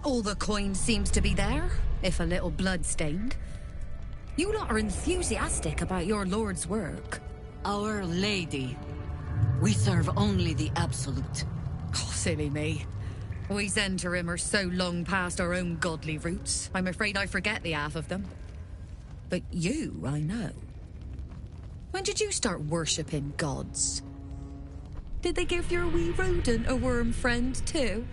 All the coin seems to be there, if a little blood-stained. You lot are enthusiastic about your lord's work. Our Lady. We serve only the Absolute. Oh, silly me. We Zhentarim are so long past our own godly roots, I'm afraid I forget the half of them. But you, I know. When did you start worshipping gods? Did they give your wee rodent a worm friend, too?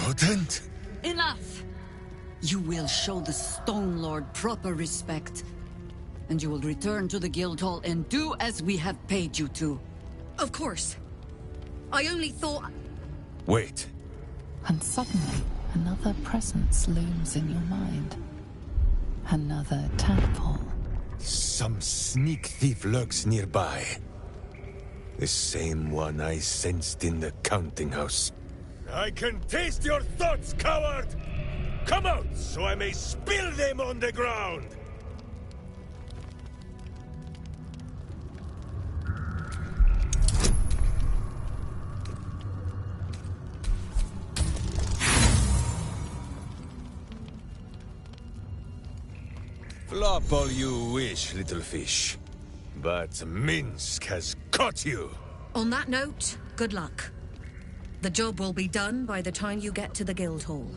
Rodent? Enough! You will show the Stone Lord proper respect. And you will return to the Guildhall and do as we have paid you to. Of course. I only thought... Wait. And suddenly, another presence looms in your mind. Another tadpole. Some sneak thief lurks nearby. The same one I sensed in the counting house. I can taste your thoughts, coward! Come out, so I may spill them on the ground! Flop all you wish, little fish. But Minsk has caught you! On that note, good luck. The job will be done by the time you get to the Guildhall.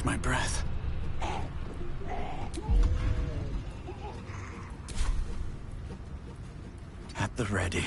My breath. At the ready.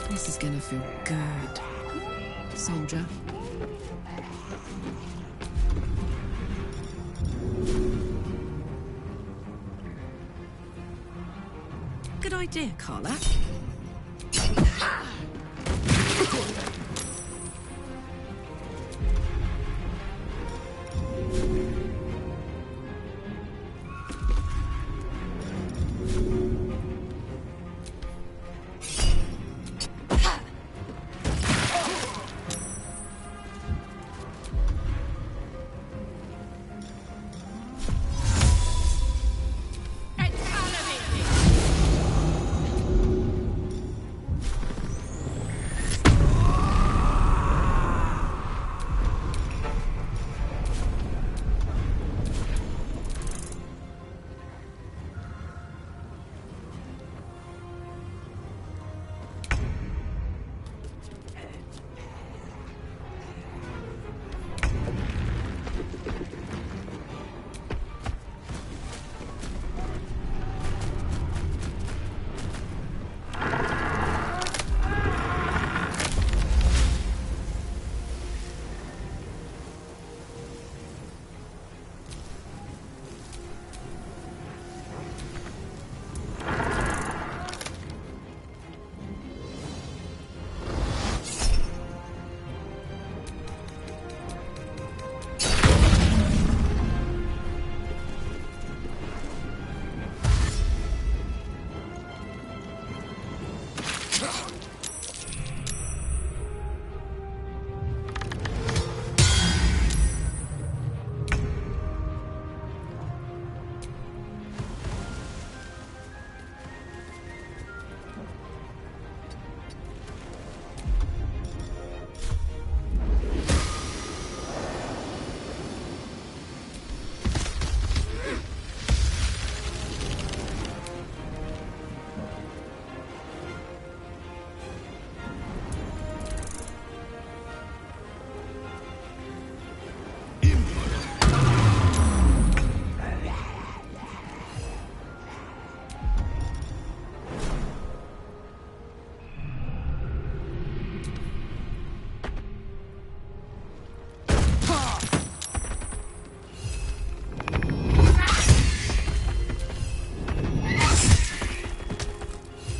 This is gonna feel good, soldier. Good idea, Carla.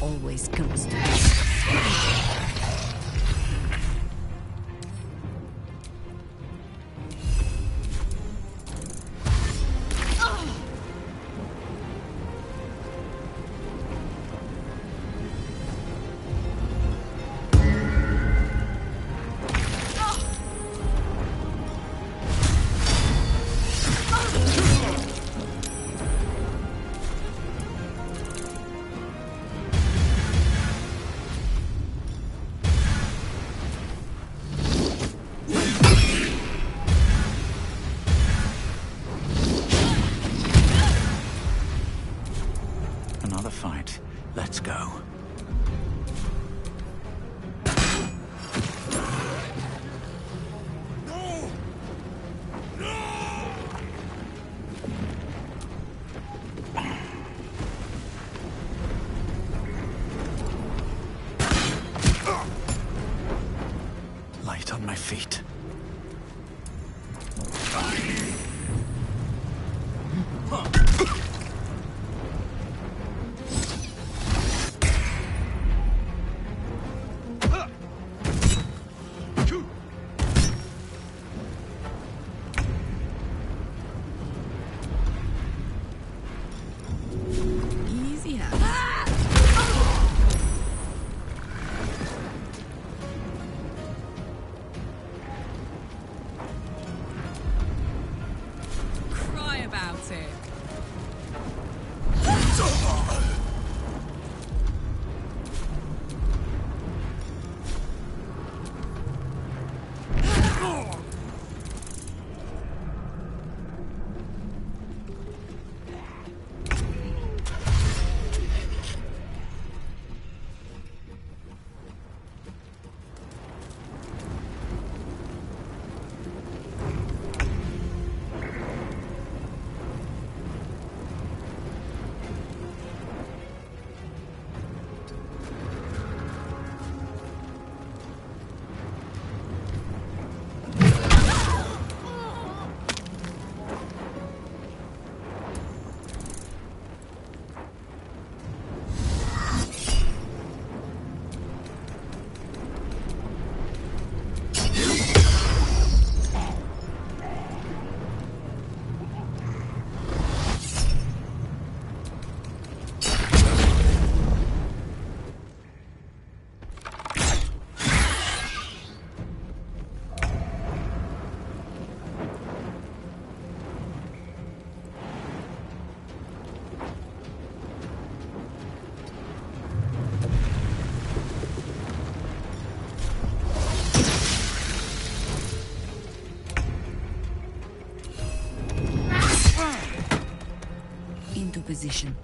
always comes to this. Another fight. Let's go. Light on my feet. Position.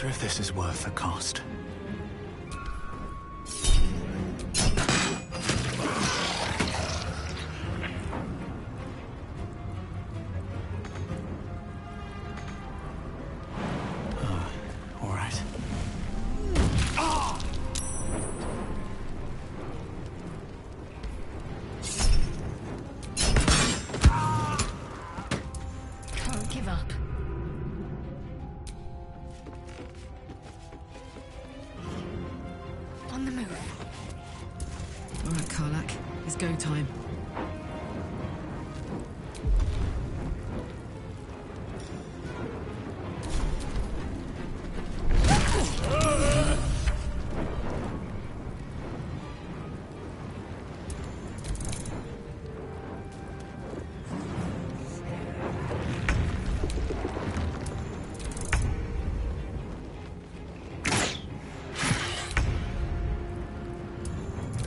If this is worth the cost. All right. Can't give up. On the move. All right, Karlak. It's go time.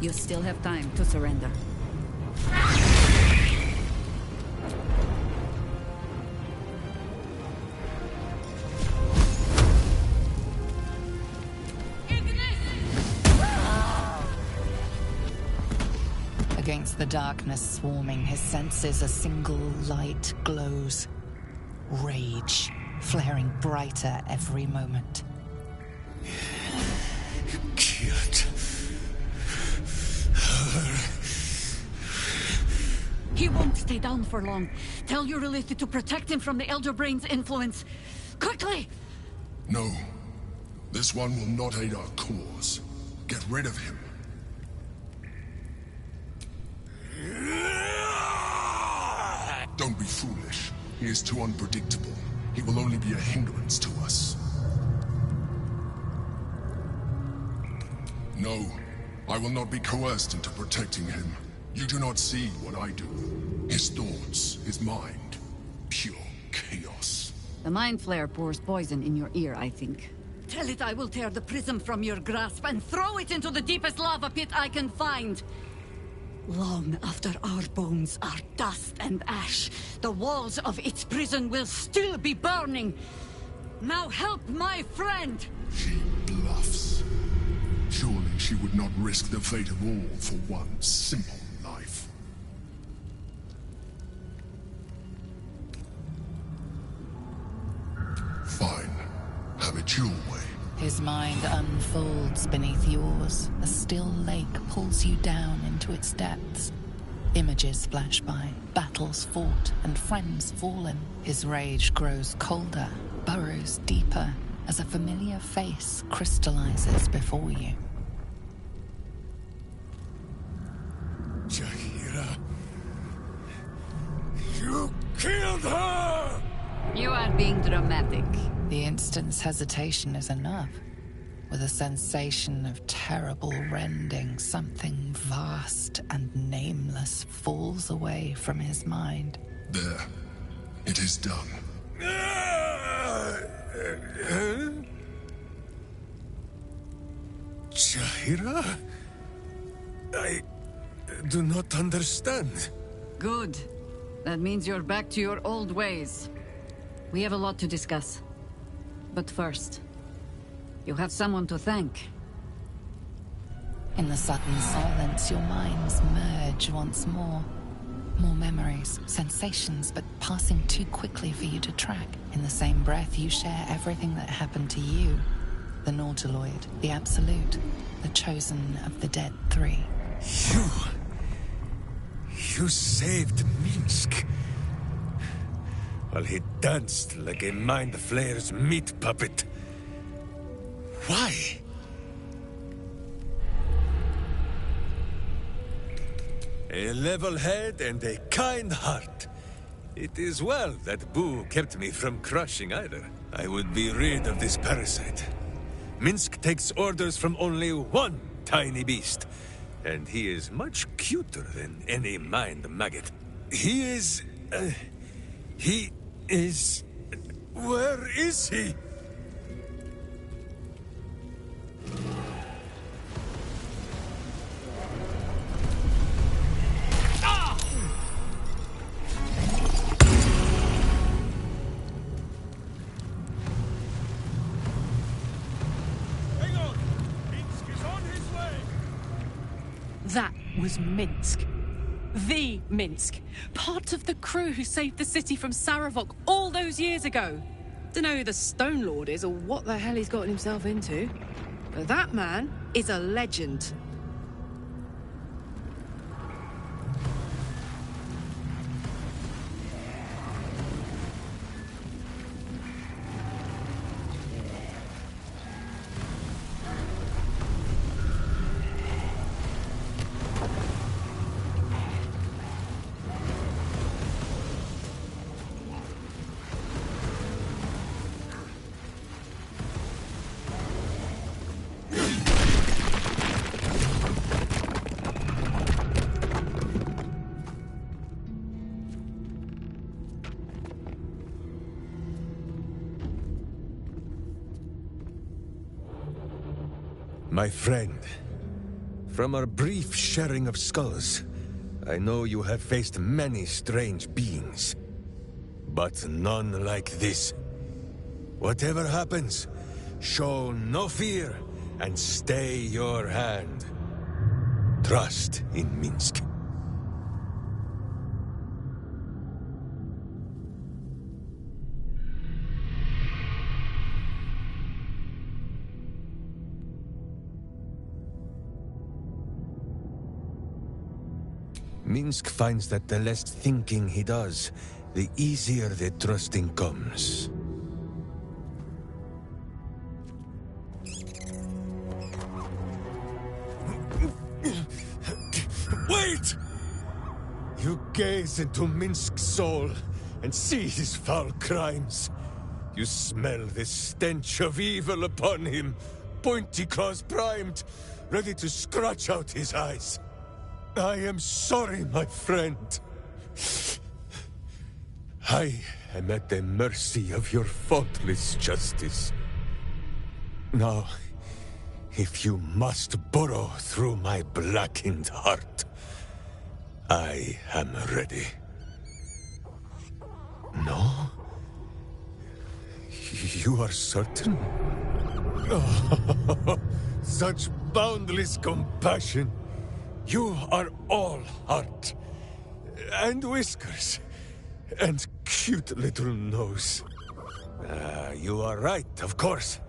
You're You still have time to surrender. Against the darkness swarming his senses, a single light glows. Rage, flaring brighter every moment. Killed her. He won't stay down for long. Tell your Lilith to protect him from the Elder Brain's influence. Quickly! No. This one will not aid our cause. Get rid of him. Don't be foolish. He is too unpredictable. He will only be a hindrance to us. No, I will not be coerced into protecting him. You do not see what I do. His thoughts, his mind, pure chaos. The Mind Flare pours poison in your ear, I think. Tell it I will tear the prism from your grasp and throw it into the deepest lava pit I can find. Long after our bones are dust and ash, the walls of its prison will still be burning. Now help my friend! She bluffs. Surely she would not risk the fate of all for one simple life. Fine. Have it your way. His mind unfolds beneath yours. A still lake pulls you down into its depths. Images flash by, battles fought, and friends fallen. His rage grows colder, burrows deeper, as a familiar face crystallizes before you. Jaheira, you killed her! You are being dramatic. The instant's hesitation is enough. With a sensation of terrible rending, something vast and nameless falls away from his mind. There. It is done. Jaheira? I do not understand. Good. That means you're back to your old ways. We have a lot to discuss. But first, you have someone to thank. In the sudden silence, your minds merge once more. More memories, sensations, but passing too quickly for you to track. In the same breath, you share everything that happened to you. The Nautiloid, the Absolute, the chosen of the Dead Three. You saved Minsk. While he danced like a Mind Flayer's meat puppet. Why? A level head and a kind heart. It is well that Boo kept me from crushing either. I would be rid of this parasite. Minsk takes orders from only one tiny beast, and he is much cuter than any mind maggot. He is... Where is he? Hang on! Minsk is on his way! That was Minsk. The Minsk. Part of the crew who saved the city from Saravok all those years ago. Dunno who the Stone Lord is or what the hell he's gotten himself into. But that man is a legend. My friend, From our brief sharing of skulls, I know you have faced many strange beings. But none like this. Whatever happens, show no fear and stay your hand. Trust in Minsk. Minsk finds that the less thinking he does, the easier the trusting comes. Wait! You gaze into Minsk's soul and see his foul crimes. You smell the stench of evil upon him, pointy claws primed, ready to scratch out his eyes. I am sorry, my friend. I am at the mercy of your faultless justice. Now, if you must burrow through my blackened heart, I am ready. No? You are certain? Oh, such boundless compassion. You are all heart. And whiskers. And cute little nose. You are right, of course.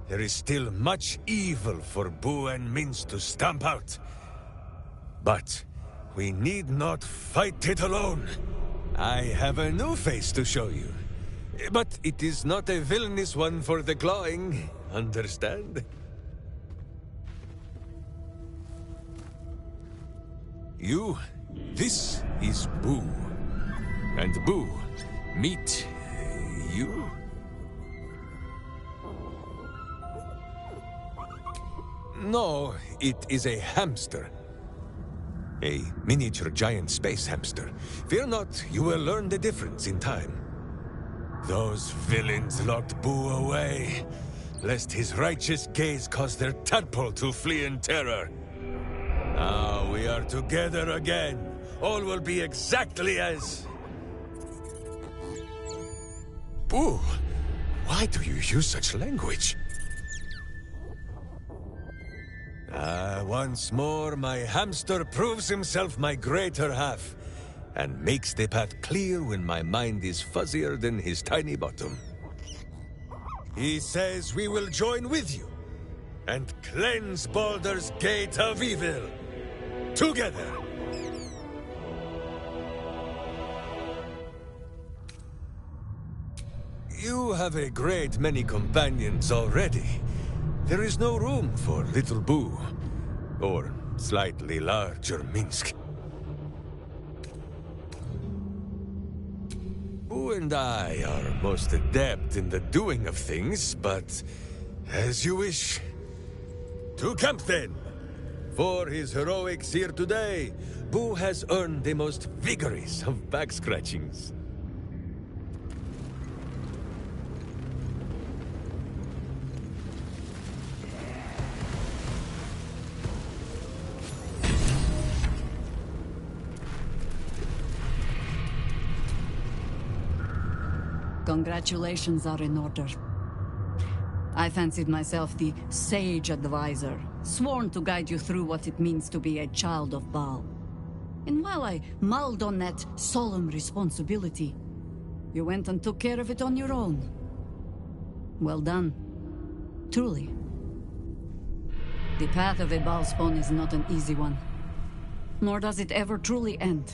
There is still much evil for Boo and Minsk to stamp out. But we need not fight it alone. I have a new face to show you. But it is not a villainous one for the clawing, understand? This is Boo. And Boo, meet you? No, it is a hamster. A miniature giant space hamster. Fear not, you will learn the difference in time. Those villains locked Boo away, lest his righteous gaze cause their tadpole to flee in terror. Now we are together again. All will be exactly as... Boo, why do you use such language? Once more, my hamster proves himself my greater half, and makes the path clear when my mind is fuzzier than his tiny bottom. He says we will join with you, and cleanse Baldur's Gate of Evil. Together! You have a great many companions already. There is no room for little Boo, or slightly larger Minsk. Boo and I are most adept in the doing of things, but as you wish. To camp then! For his heroics here today, Boo has earned the most vigorous of back scratchings. Congratulations are in order. I fancied myself the sage advisor, sworn to guide you through what it means to be a child of Baal. And while I mulled on that solemn responsibility, you went and took care of it on your own. Well done. Truly. The path of a Baal spawn is not an easy one, nor does it ever truly end.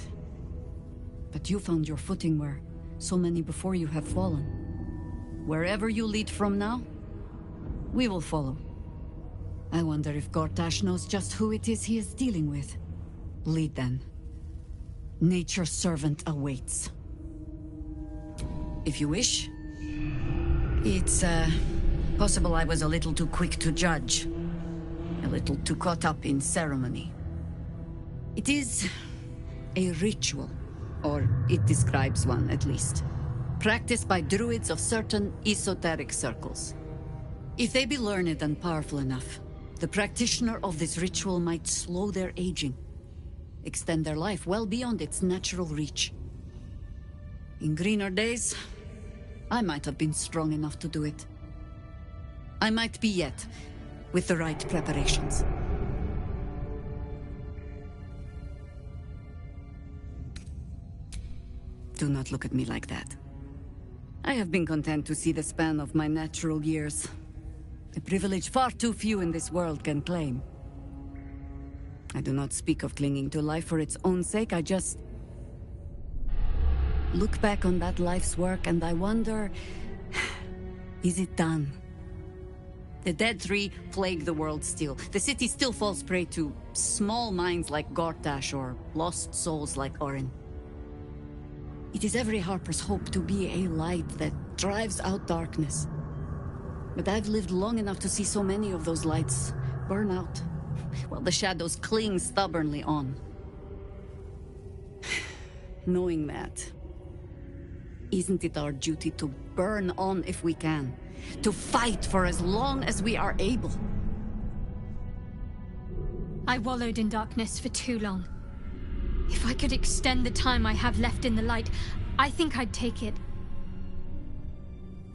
But you found your footing where so many before you have fallen. Wherever you lead from now, we will follow. I wonder if Gortash knows just who it is he is dealing with. Lead then. Nature's servant awaits. If you wish. It's, possible I was a little too quick to judge. A little too caught up in ceremony. It is a ritual. Or it describes one, at least. Practiced by druids of certain esoteric circles. If they be learned and powerful enough, The practitioner of this ritual might slow their aging, extend their life well beyond its natural reach. In greener days, I might have been strong enough to do it. I might be yet, with the right preparations. Do not look at me like that. I have been content to see the span of my natural years. A privilege far too few in this world can claim. I do not speak of clinging to life for its own sake, I just look back on that life's work and I wonder, is it done? The Bg3 plague the world still. The city still falls prey to small minds like Gortash or lost souls like Orin. It is every Harper's hope to be a light that drives out darkness. But I've lived long enough to see so many of those lights burn out, while the shadows cling stubbornly on. Knowing that, isn't it our duty to burn on if we can? To fight for as long as we are able? I wallowed in darkness for too long. If I could extend the time I have left in the light, I think I'd take it.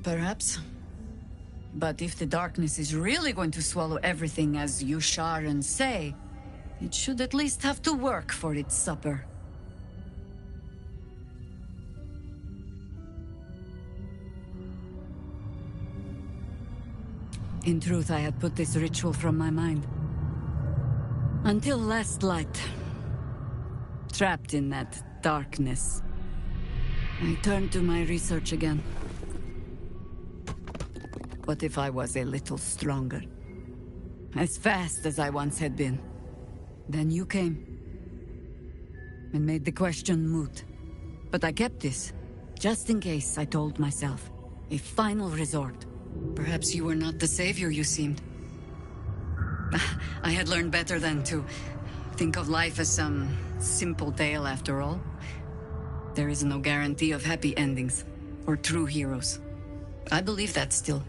Perhaps. But if the darkness is really going to swallow everything as you Sharan say, it should at least have to work for its supper. In truth, I had put this ritual from my mind. Until last light. Trapped in that darkness, I turned to my research again. What if I was a little stronger? As fast as I once had been. Then you came. And made the question moot. But I kept this. Just in case, I told myself. A final resort. Perhaps you were not the savior you seemed. I had learned better than to think of life as some simple tale after all. There is no guarantee of happy endings, or true heroes. I believe that still.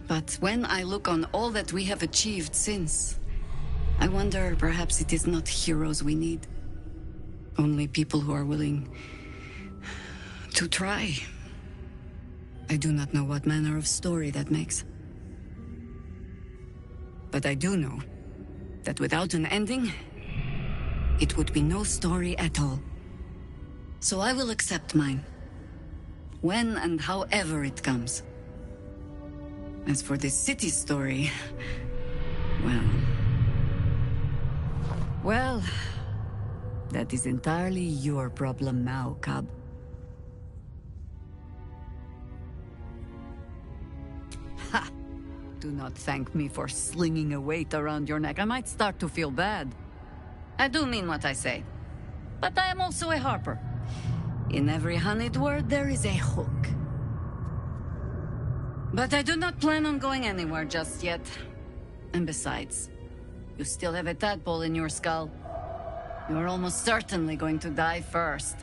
But when I look on all that we have achieved since, I wonder perhaps it is not heroes we need. Only people who are willing to try. I do not know what manner of story that makes. But I do know that without an ending, it would be no story at all. So I will accept mine. When and however it comes. As for this city story, well, that is entirely your problem now, Cub. Ha! Do not thank me for slinging a weight around your neck. I might start to feel bad. I do mean what I say. But I am also a Harper. In every honeyed word, there is a hook. But I do not plan on going anywhere just yet. And besides, you still have a tadpole in your skull. You are almost certainly going to die first.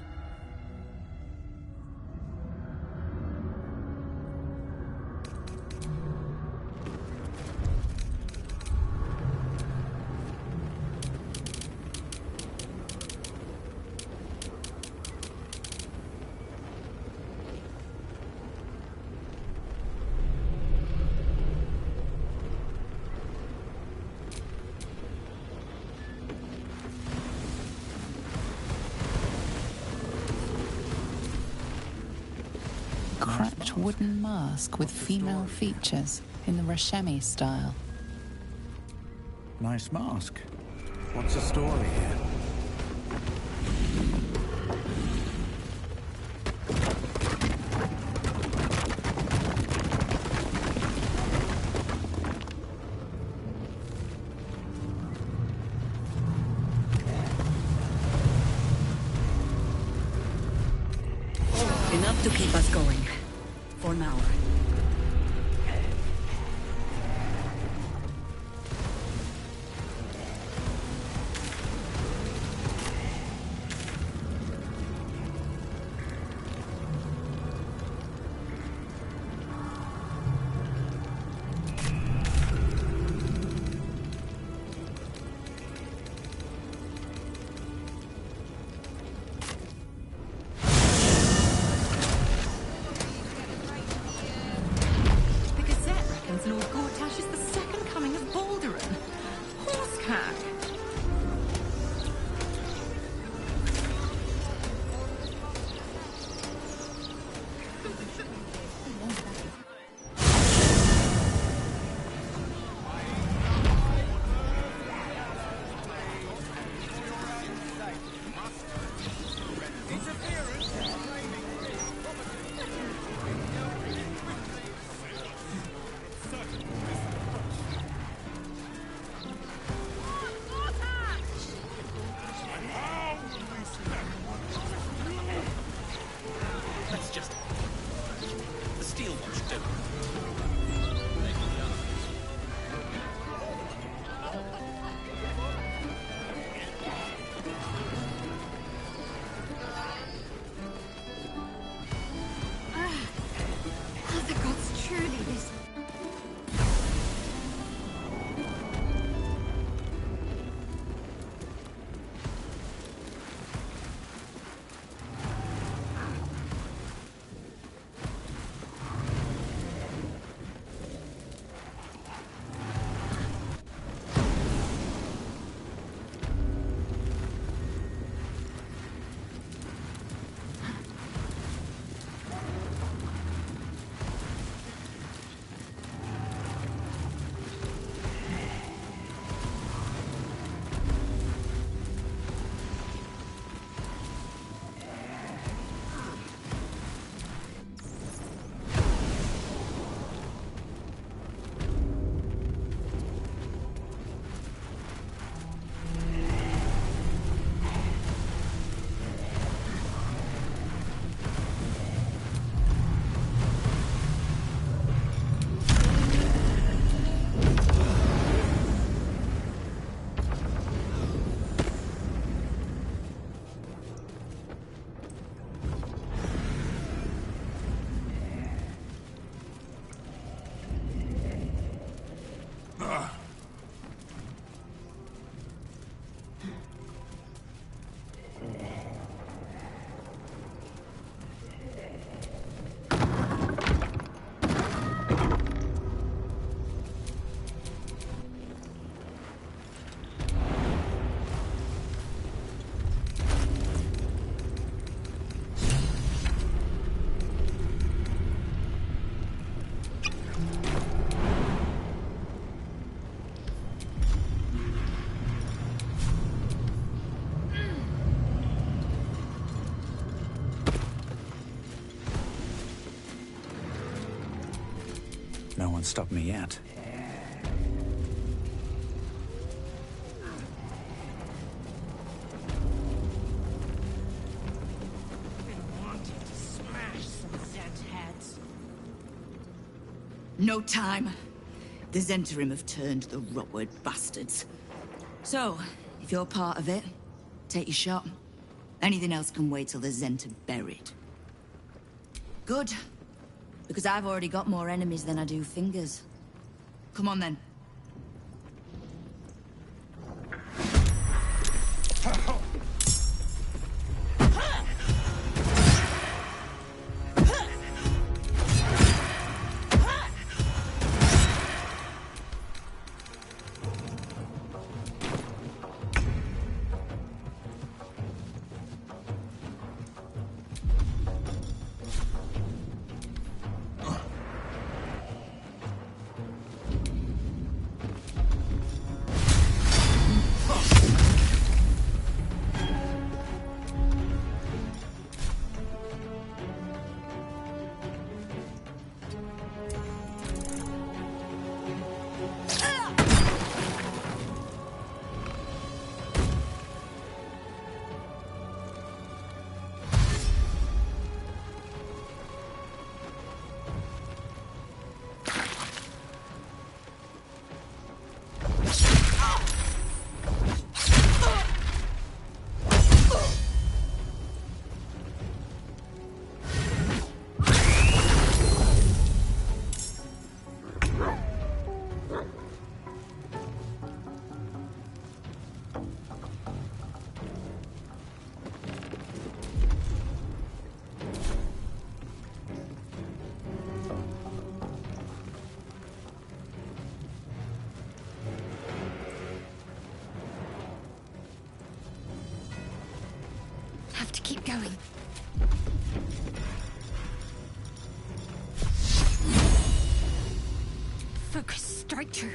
Cracked wooden mask with female features in the Rashemi style. Nice mask. What's the story here? Enough to keep us going. For now. one stopped me yet. No time. The Zentarim have turned the Rotward bastards. So, if you're part of it, take your shot. Anything else can wait till the Zent are buried. Good. Because I've already got more enemies than I do fingers. Come on then. Have to keep going. Focus, strike true.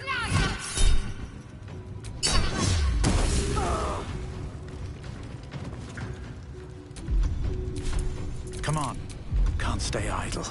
Come on. Can't stay idle.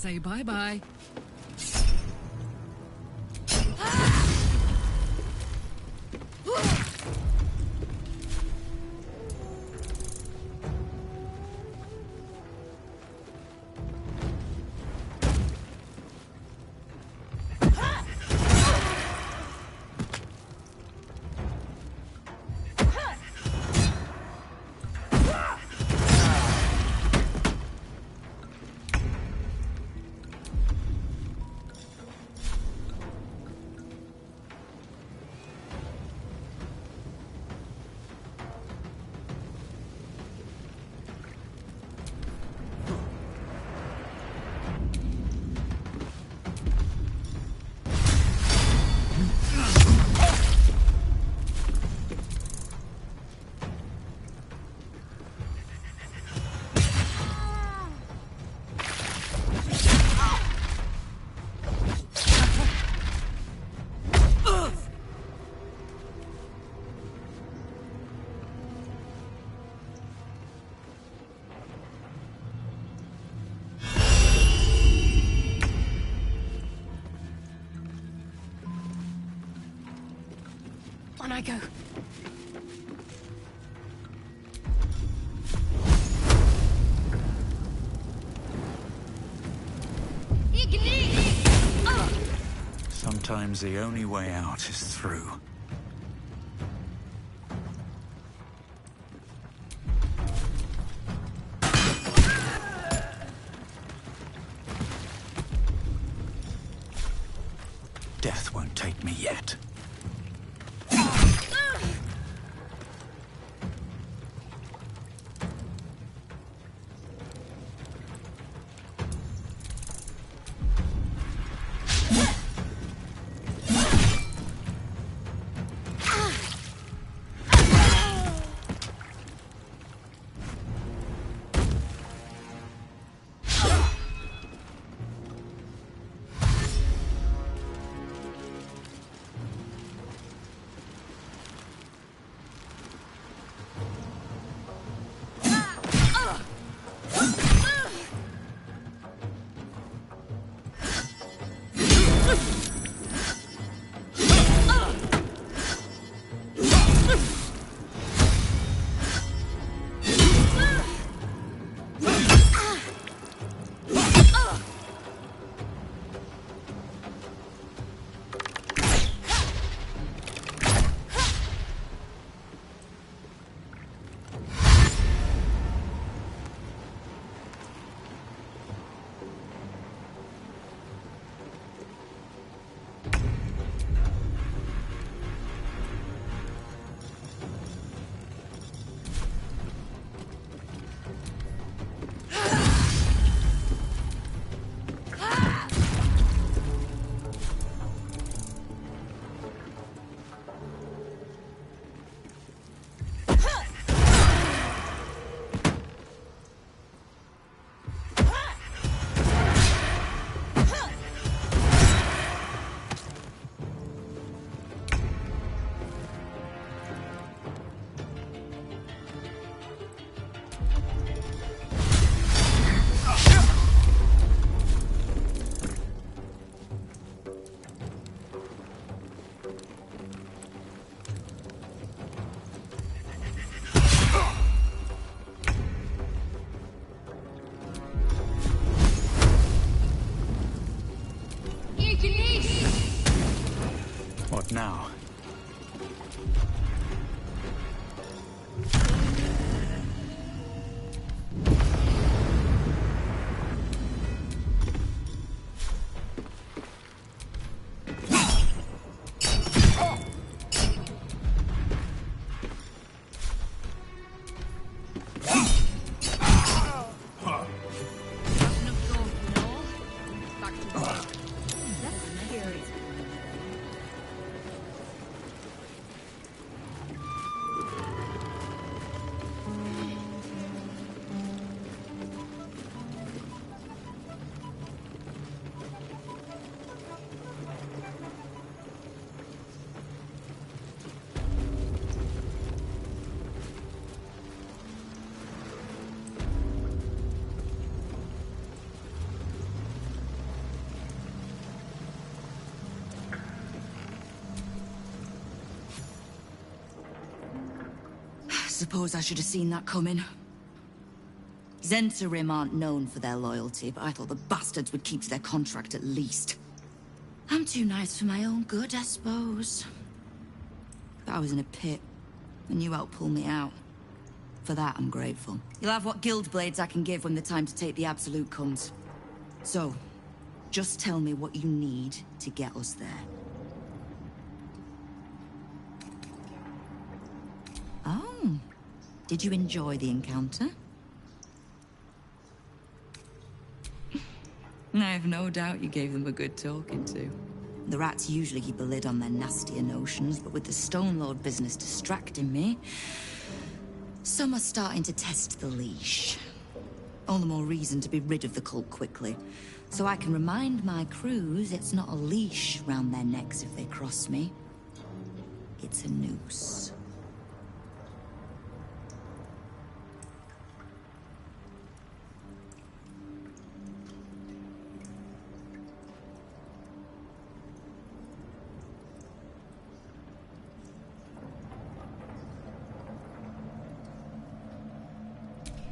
Say bye-bye. On I go. Sometimes the only way out is through. Death won't take me yet. What now? Suppose I should have seen that coming. Zentarim aren't known for their loyalty, but I thought the bastards would keep to their contract at least. I'm too nice for my own good, I suppose. But I was in a pit, and you helped pull me out. For that, I'm grateful. You'll have what guild blades I can give when the time to take the Absolute comes. So, just tell me what you need to get us there. Oh, did you enjoy the encounter? I have no doubt you gave them a good talking to. The rats usually keep a lid on their nastier notions, but with the Stone Lord business distracting me, some are starting to test the leash. All the more reason to be rid of the cult quickly, so I can remind my crews it's not a leash round their necks if they cross me. It's a noose.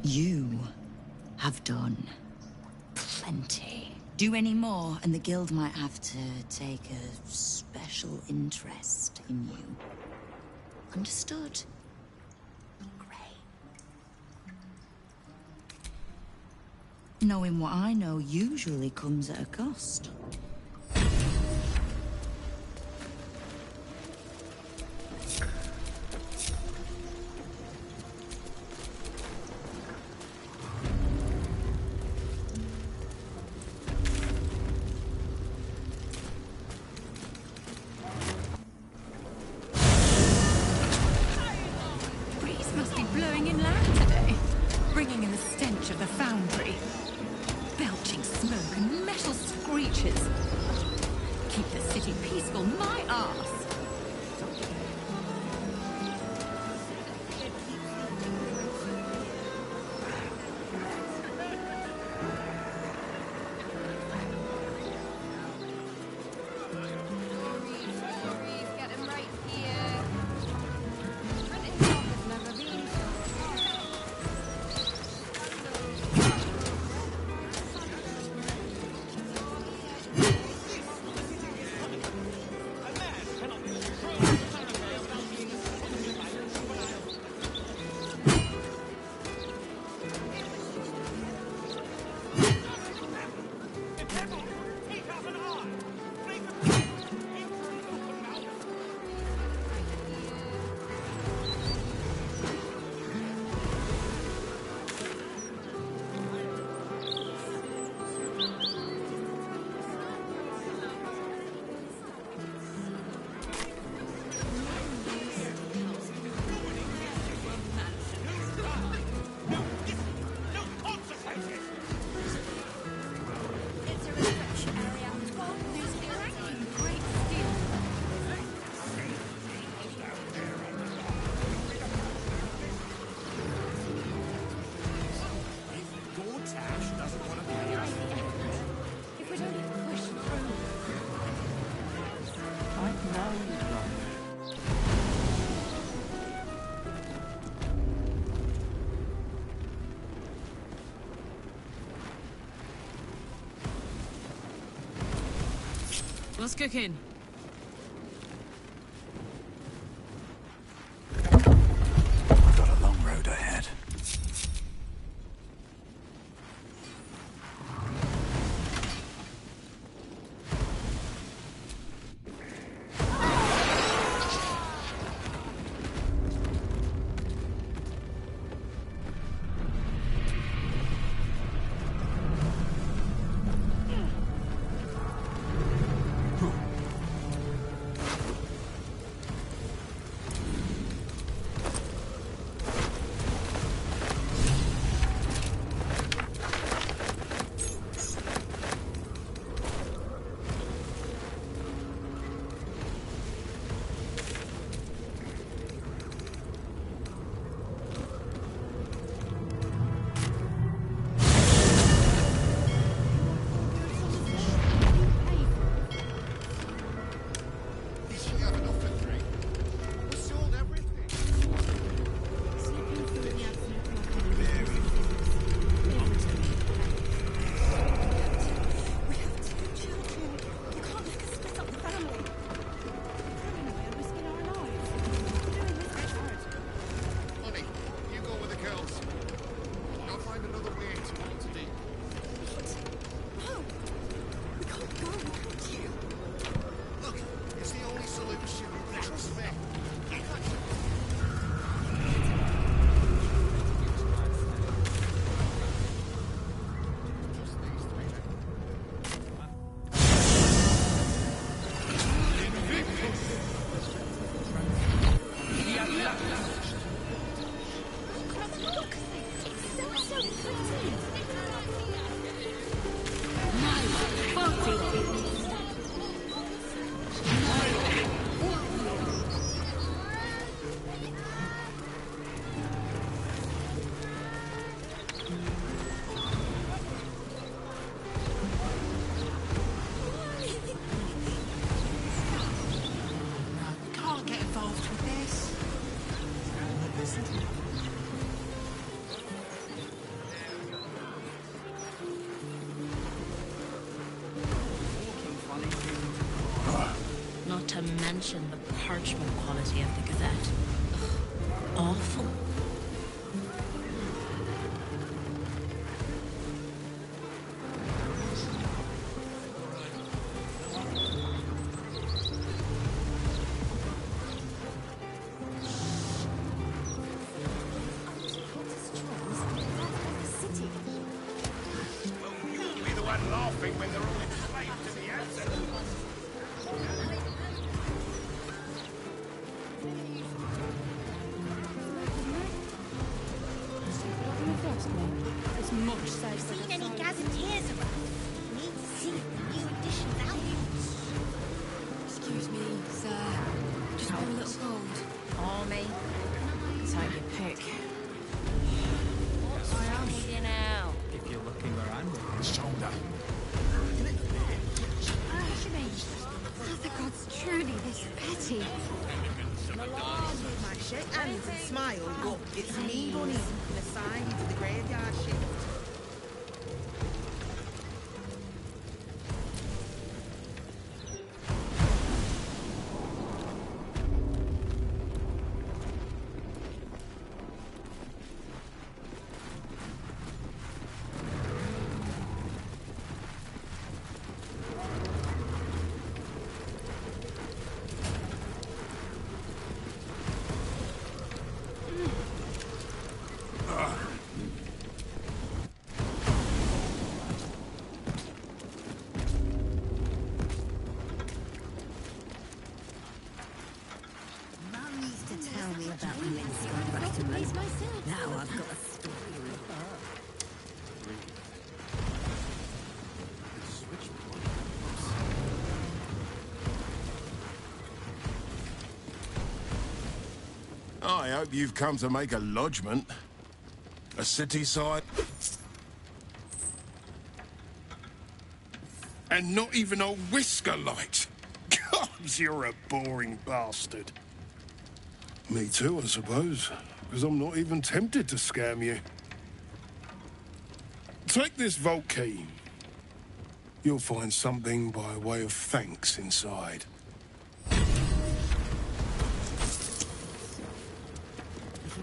You have done plenty. Do any more, and the Guild might have to take a special interest in you. Understood? Great. Knowing what I know usually comes at a cost. What's cooking? I've got a long road ahead. mention the parchment quality of the Gazette. Ugh, awful. Seen any gazetteers around? Need to see the new editions out. Excuse me, sir. Just for a little gold. Army. Take your pick. What's wrong with you now? If you're looking where I'm looking. Shoulder. Are the gods truly this petty? My shake hands and smile, but it's me running the side of the graveyard shift. Now I've got a story with her. I hope you've come to make a lodgment. A city side. And not even a whisker light. God, you're a boring bastard. Me too, I suppose. Because I'm not even tempted to scam you. Take this vault key. You'll find something by way of thanks inside. It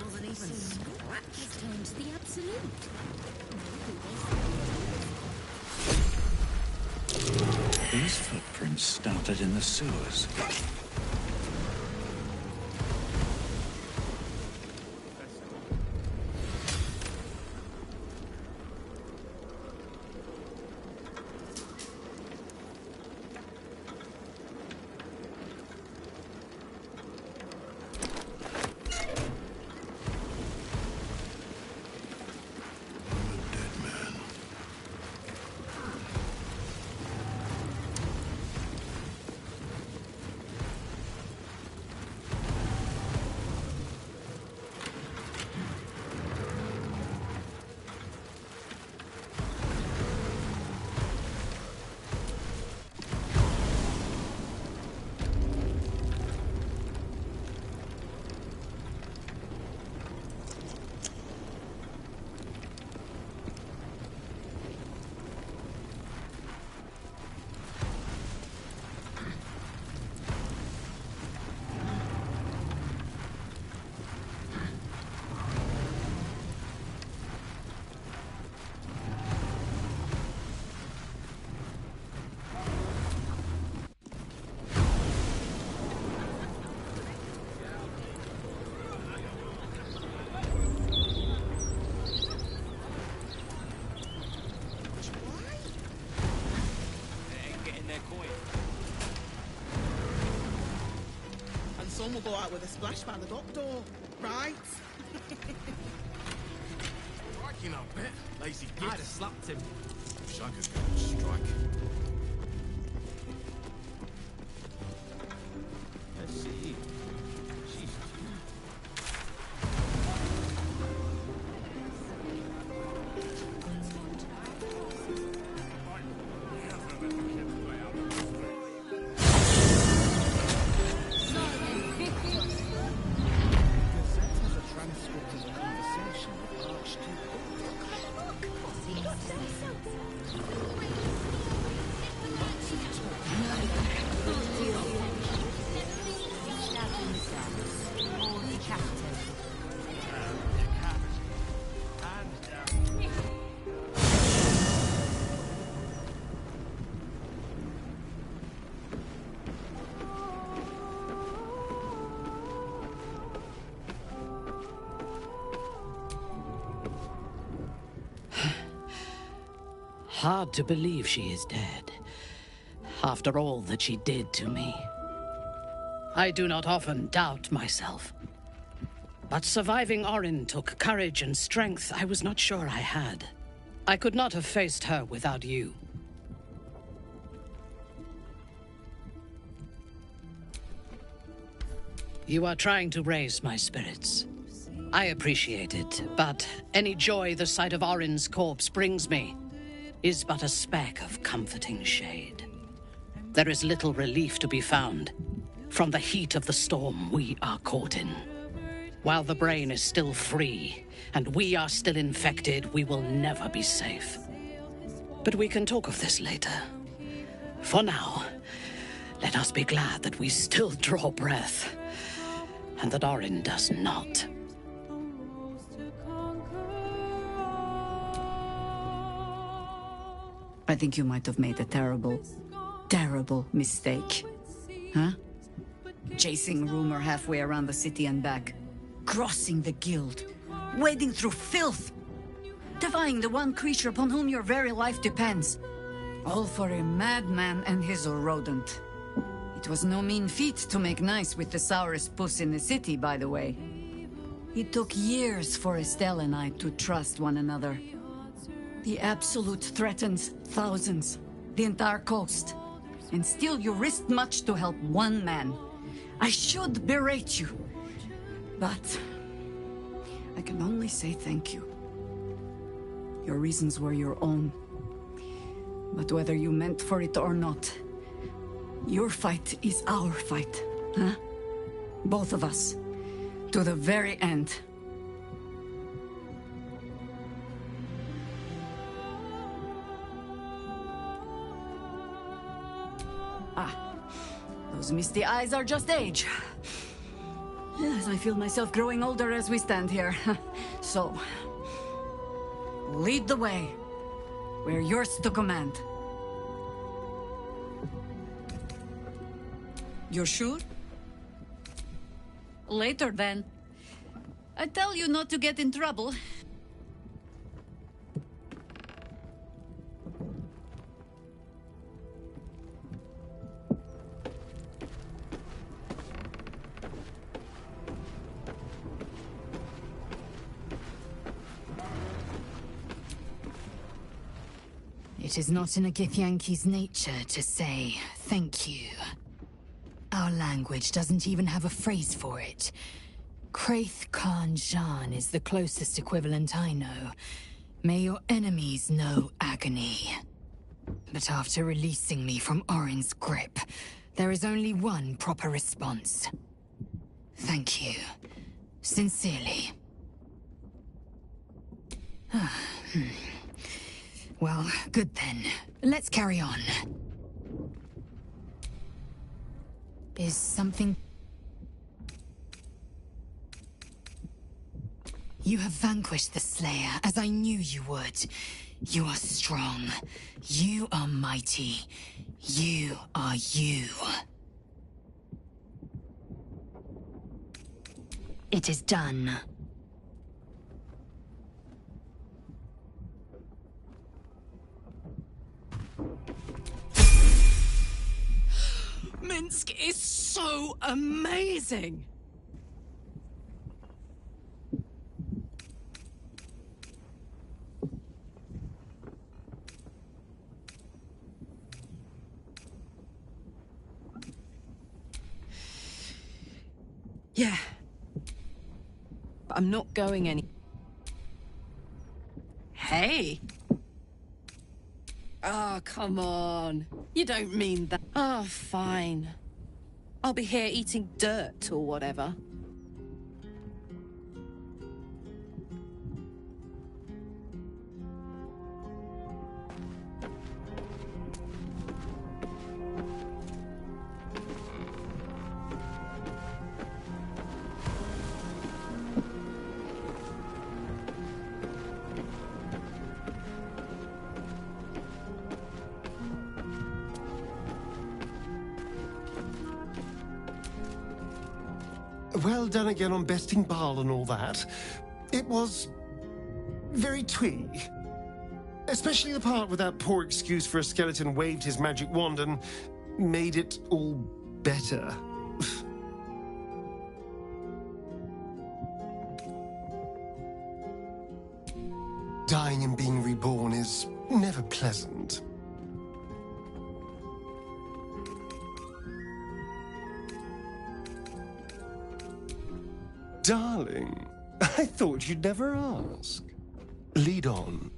wasn't even scratched. Turn to the absolute. These footprints started in the sewers. Some will go out with a splash by the dock door, right? Striking up bit. Lazy git. I'd have slapped him. Wish I could go and strike. Let's see. She's Hard to believe she is dead, after all that she did to me. I do not often doubt myself. But surviving Orin took courage and strength I was not sure I had. I could not have faced her without you. You are trying to raise my spirits. I appreciate it, but any joy the sight of Orin's corpse brings me is but a speck of comforting shade. There is little relief to be found from the heat of the storm we are caught in. While the brain is still free, and we are still infected, we will never be safe. But we can talk of this later. For now, let us be glad that we still draw breath, and that Orin does not. I think you might have made a terrible, terrible mistake. Huh? Chasing rumor halfway around the city and back. Crossing the guild. Wading through filth. Defying the one creature upon whom your very life depends. All for a madman and his rodent. It was no mean feat to make nice with the sourest puss in the city, by the way. It took years for Estelle and I to trust one another. The Absolute threatens thousands, the entire coast. And still you risked much to help one man. I should berate you. But I can only say thank you. Your reasons were your own. But whether you meant for it or not, your fight is our fight, huh? Both of us. To the very end. Those misty eyes are just age. Yes, I feel myself growing older as we stand here. So, lead the way. We're yours to command. You're sure? Later, then. I tell you not to get in trouble. It is not in a Githyanki's nature to say thank you. Our language doesn't even have a phrase for it. Kraith Khan Jan is the closest equivalent I know. May your enemies know agony. But after releasing me from Orin's grip, there is only one proper response. Thank you. Sincerely. Well, good then. Let's carry on. Is something... You have vanquished the Slayer, as I knew you would. You are strong. You are mighty. You are you. It is done. Minsk is so amazing! Yeah. But I'm not going any... Hey! Oh, come on. You don't mean that. Oh, fine. I'll be here eating dirt or whatever. Well done again on besting Baal and all that. It was very twee. Especially the part where that poor excuse for a skeleton waved his magic wand and made it all better. Dying and being reborn is never pleasant. Darling, I thought you'd never ask. Lead on.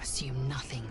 Assume nothing.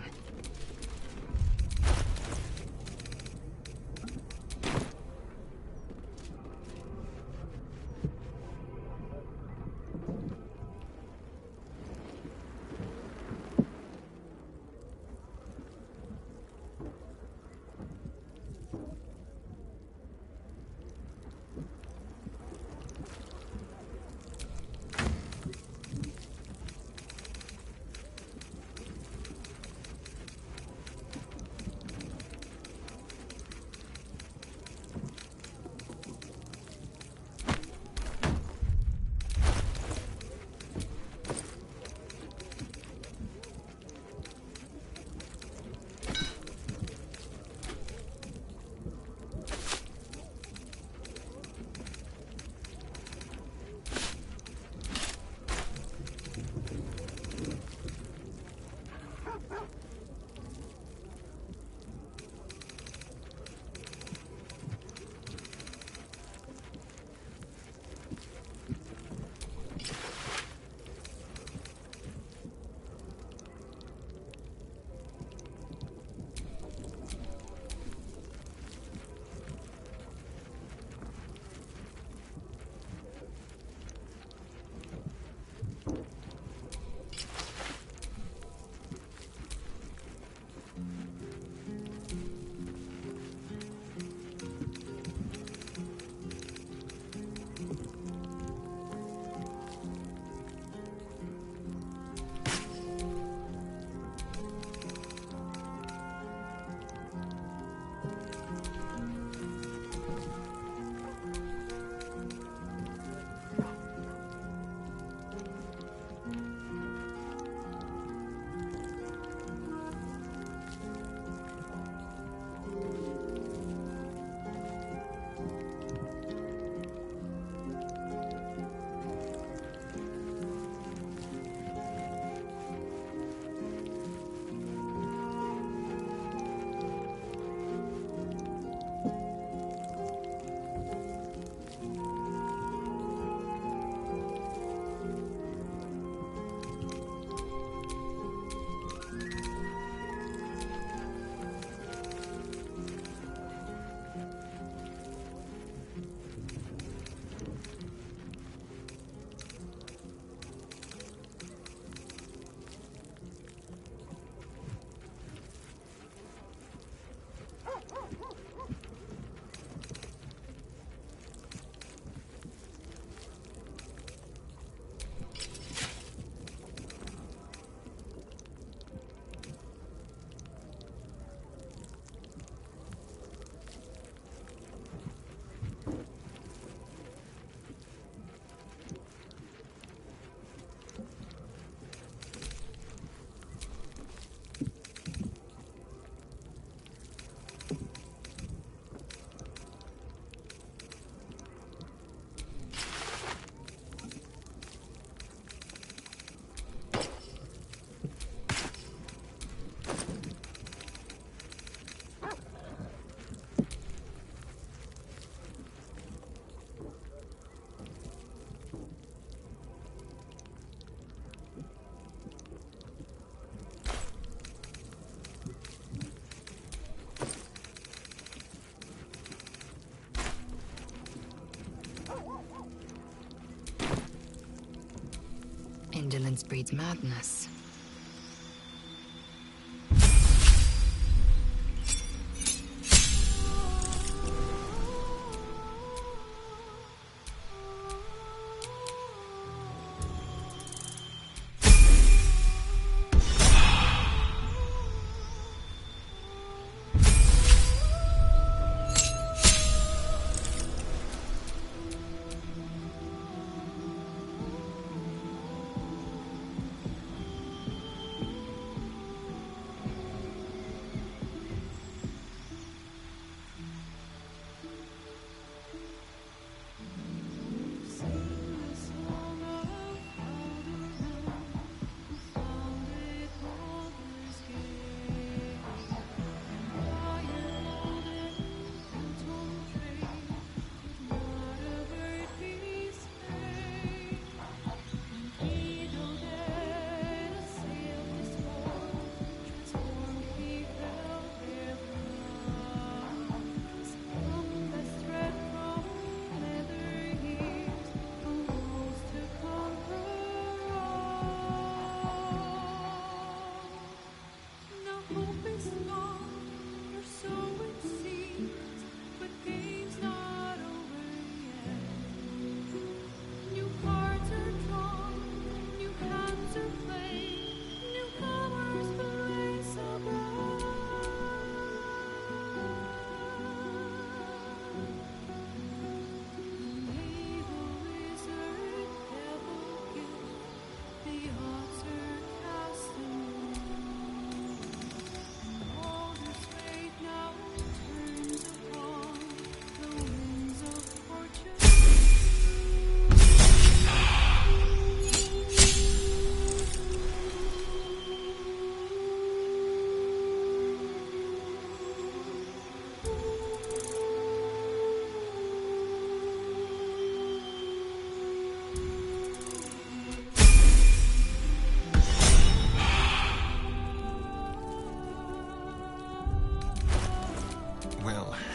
Indolence breeds madness.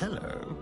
hello.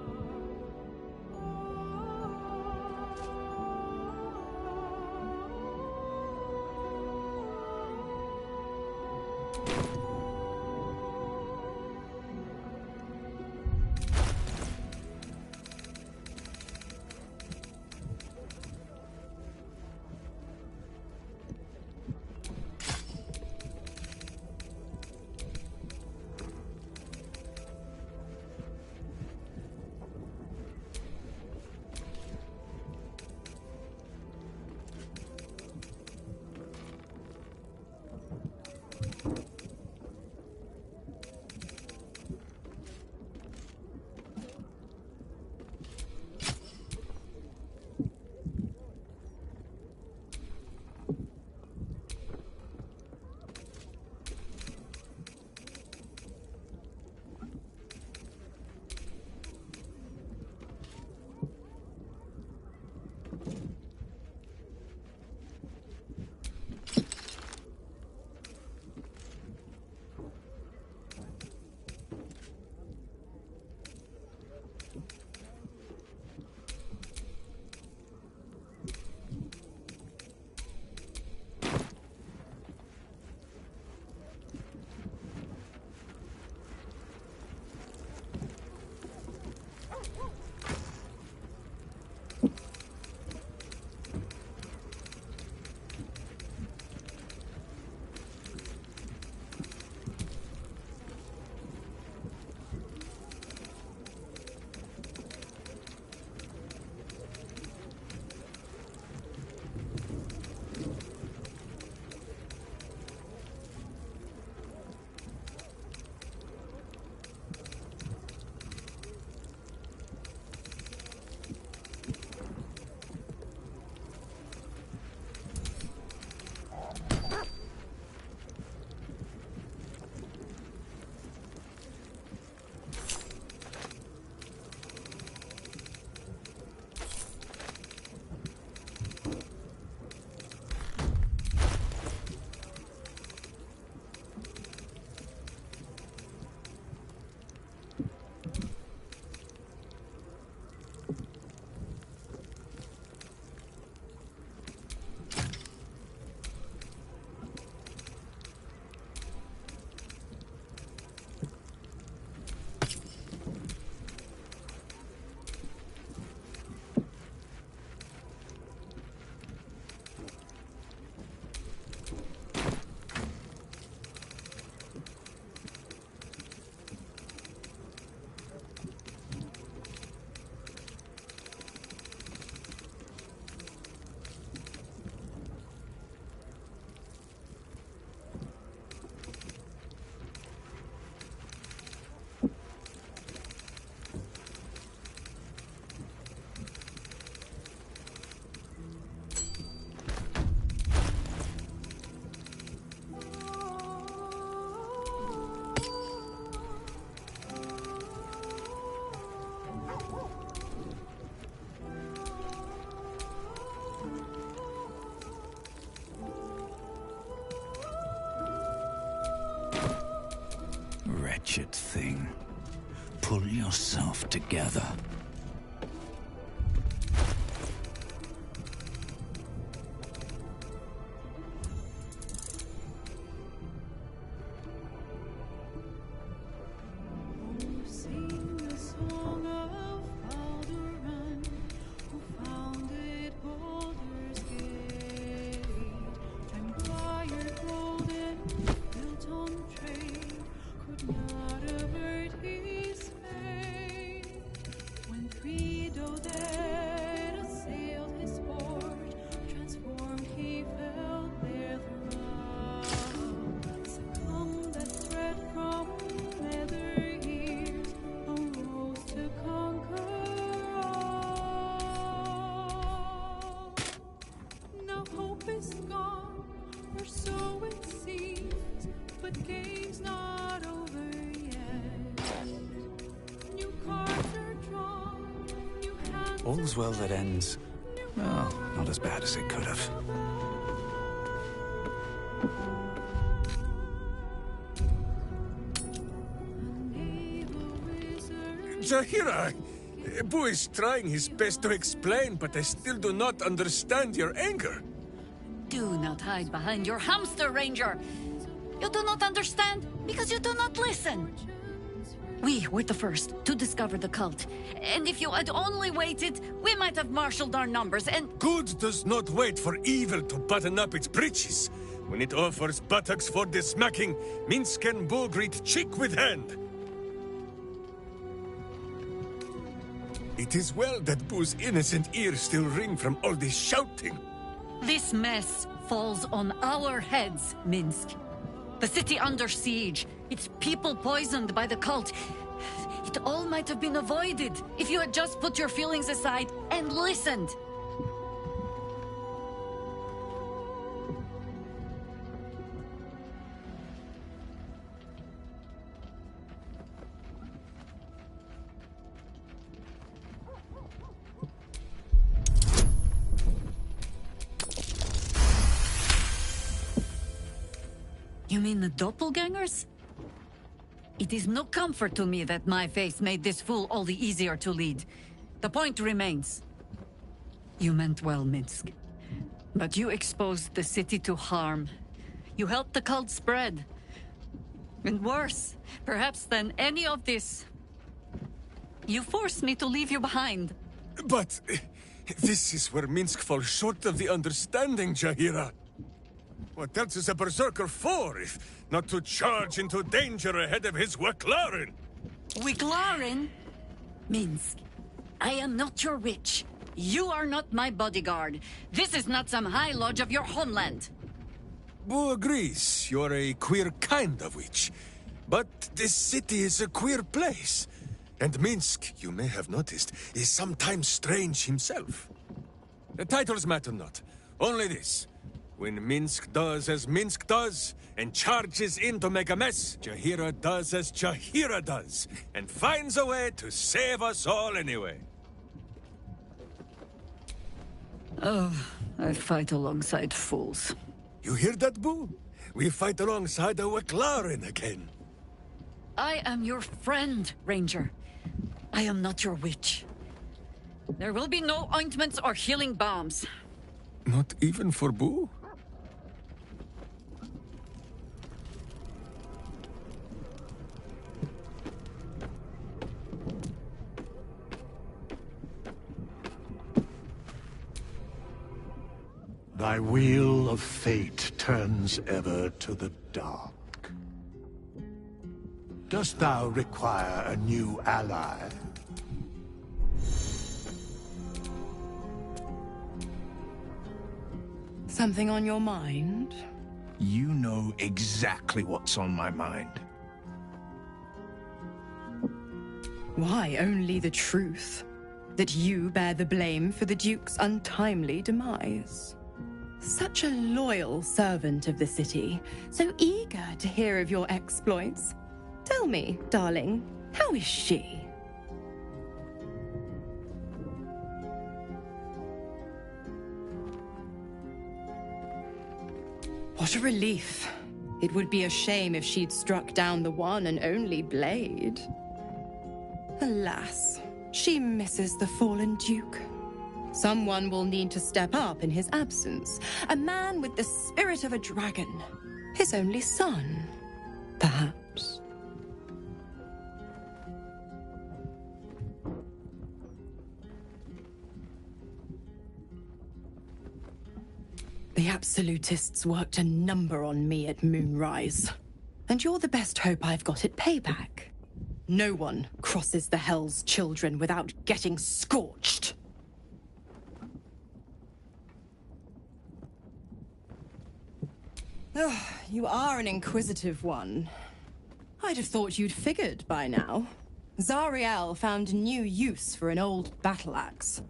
Wretched thing. Pull yourself together. All's well that ends. Well, not as bad as it could have. Jahira, Boo is trying his best to explain, but I still do not understand your anger. Do not hide behind your hamster, Ranger. You do not understand because you do not listen. We were the first to discover the cult. And if you had only waited, we might have marshaled our numbers and... Good does not wait for evil to button up its breeches. When it offers buttocks for the smacking, Minsk and Boo greet cheek with hand. It is well that Boo's innocent ears still ring from all this shouting. This mess falls on our heads, Minsk. The city under siege, its people poisoned by the cult. It all might have been avoided if you had just put your feelings aside and listened. You mean the doppelgangers? It is no comfort to me that my face made this fool all the easier to lead. The point remains. You meant well, Minsk. But you exposed the city to harm. You helped the cult spread. And worse, perhaps than any of this, you forced me to leave you behind. But this is where Minsk falls short of the understanding, Jahira. What else is a berserker for, if not to charge into danger ahead of his Waclarin? Waclarin? Minsk, I am not your witch. You are not my bodyguard. This is not some high lodge of your homeland. Boo agrees. You're a queer kind of witch. But this city is a queer place. And Minsk, you may have noticed, is sometimes strange himself. The titles matter not. Only this. When Minsk does as Minsk does, and charges in to make a mess, Jahira does as Jahira does, and finds a way to save us all anyway. Oh, I fight alongside fools. You hear that, Boo? We fight alongside a Waclarin again. I am your friend, Ranger. I am not your witch. There will be no ointments or healing balms. Not even for Boo? Thy wheel of fate turns ever to the dark. Dost thou require a new ally? Something on your mind? You know exactly what's on my mind. Why, only the truth. That you bear the blame for the Duke's untimely demise. Such a loyal servant of the city, so eager to hear of your exploits. Tell me, darling, how is she? What a relief. It would be a shame if she'd struck down the one and only blade. Alas, she misses the fallen Duke. Someone will need to step up in his absence. A man with the spirit of a dragon. His only son, perhaps. The Absolutists worked a number on me at Moonrise. And you're the best hope I've got at payback. No one crosses the Hell's Children without getting scorched. Oh, you are an inquisitive one. I'd have thought you'd figured by now. Zariel found new use for an old battle axe.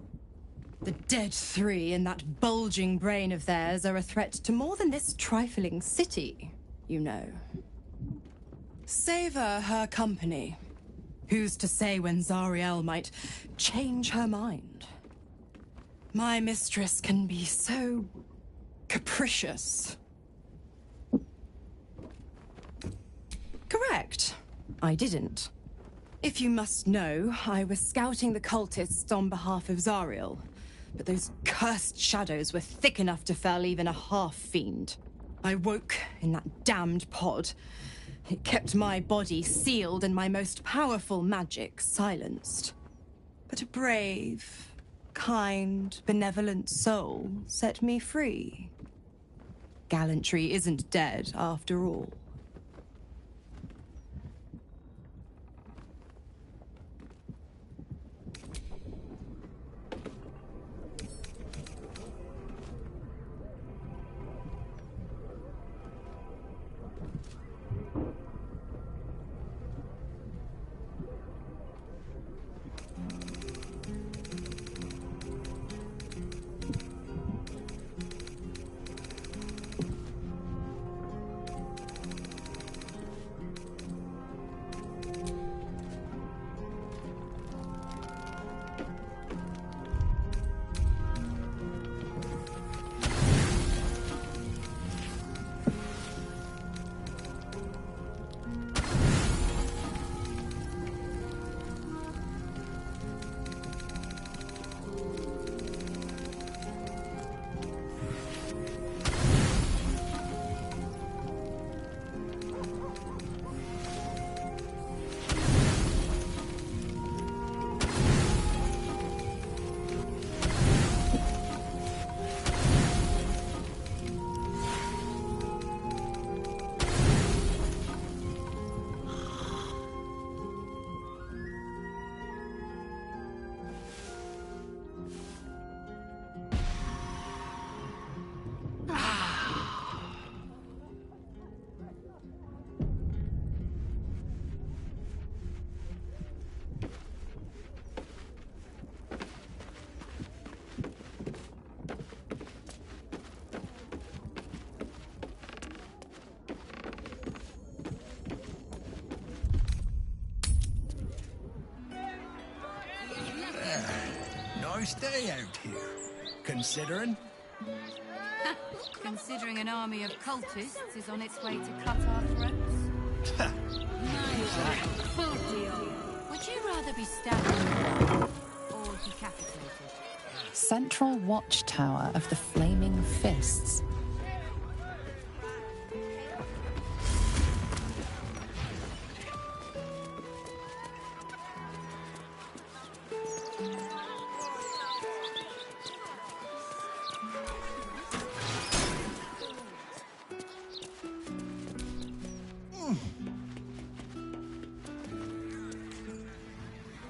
The dead three in that bulging brain of theirs are a threat to more than this trifling city, you know. Savor her company. Who's to say when Zariel might change her mind? My mistress can be so capricious. Correct. I didn't. If you must know, I was scouting the cultists on behalf of Zariel, but those cursed shadows were thick enough to fell even a half-fiend. I woke in that damned pod. It kept my body sealed and my most powerful magic silenced. But a brave, kind, benevolent soul set me free. Gallantry isn't dead after all. Nice day out here, considering. Considering an army of cultists is on its way to cut our throats. Would you rather be stabbed or decapitated? Central watchtower of the Flaming Fists.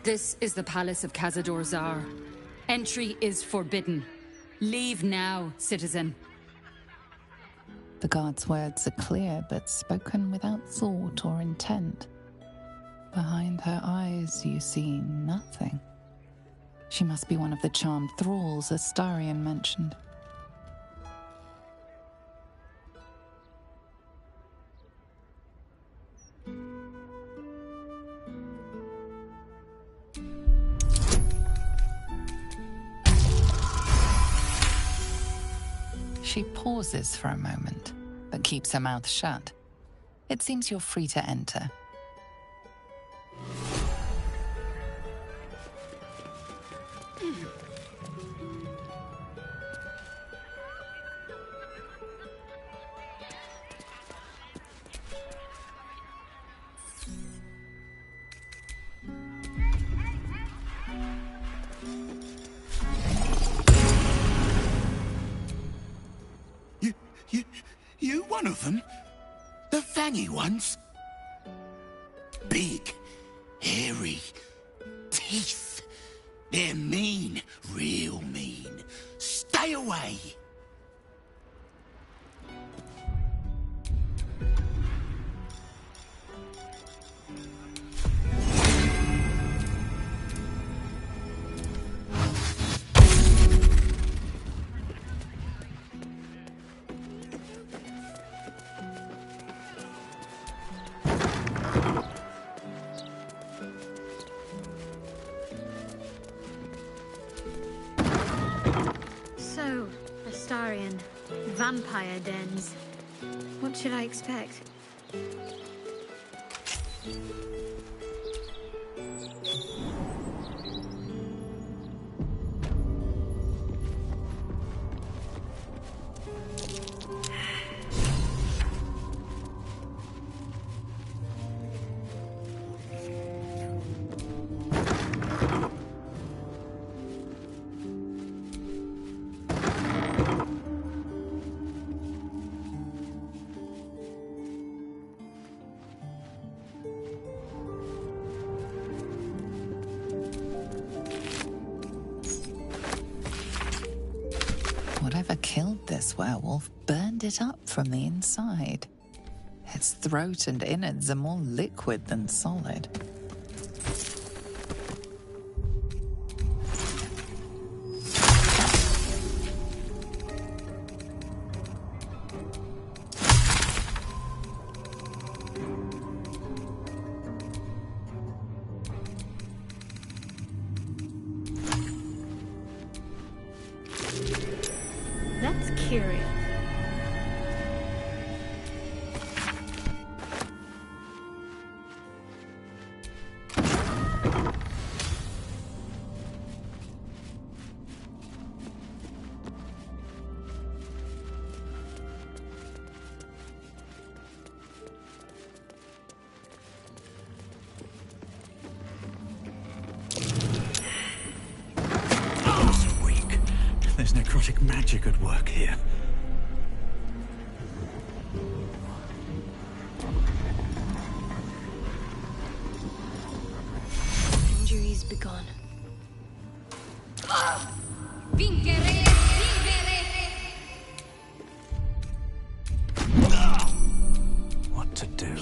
This is the Palace of Cazador Zar. Entry is forbidden. Leave now, citizen. The guard's words are clear, but spoken without thought or intent. Behind her eyes, you see nothing. She must be one of the charmed thralls Astarion mentioned. She pauses for a moment, but keeps her mouth shut. It seems you're free to enter. You one of them? The fangy ones? Big, hairy, teeth. They're mean, real mean. Stay away! So, Astarion, vampire dens. What should I expect? Whatever killed this werewolf burned it up from the inside. Its throat and innards are more liquid than solid. That's curious. There's necrotic magic at work here. Injuries begun. Vincere! What to do?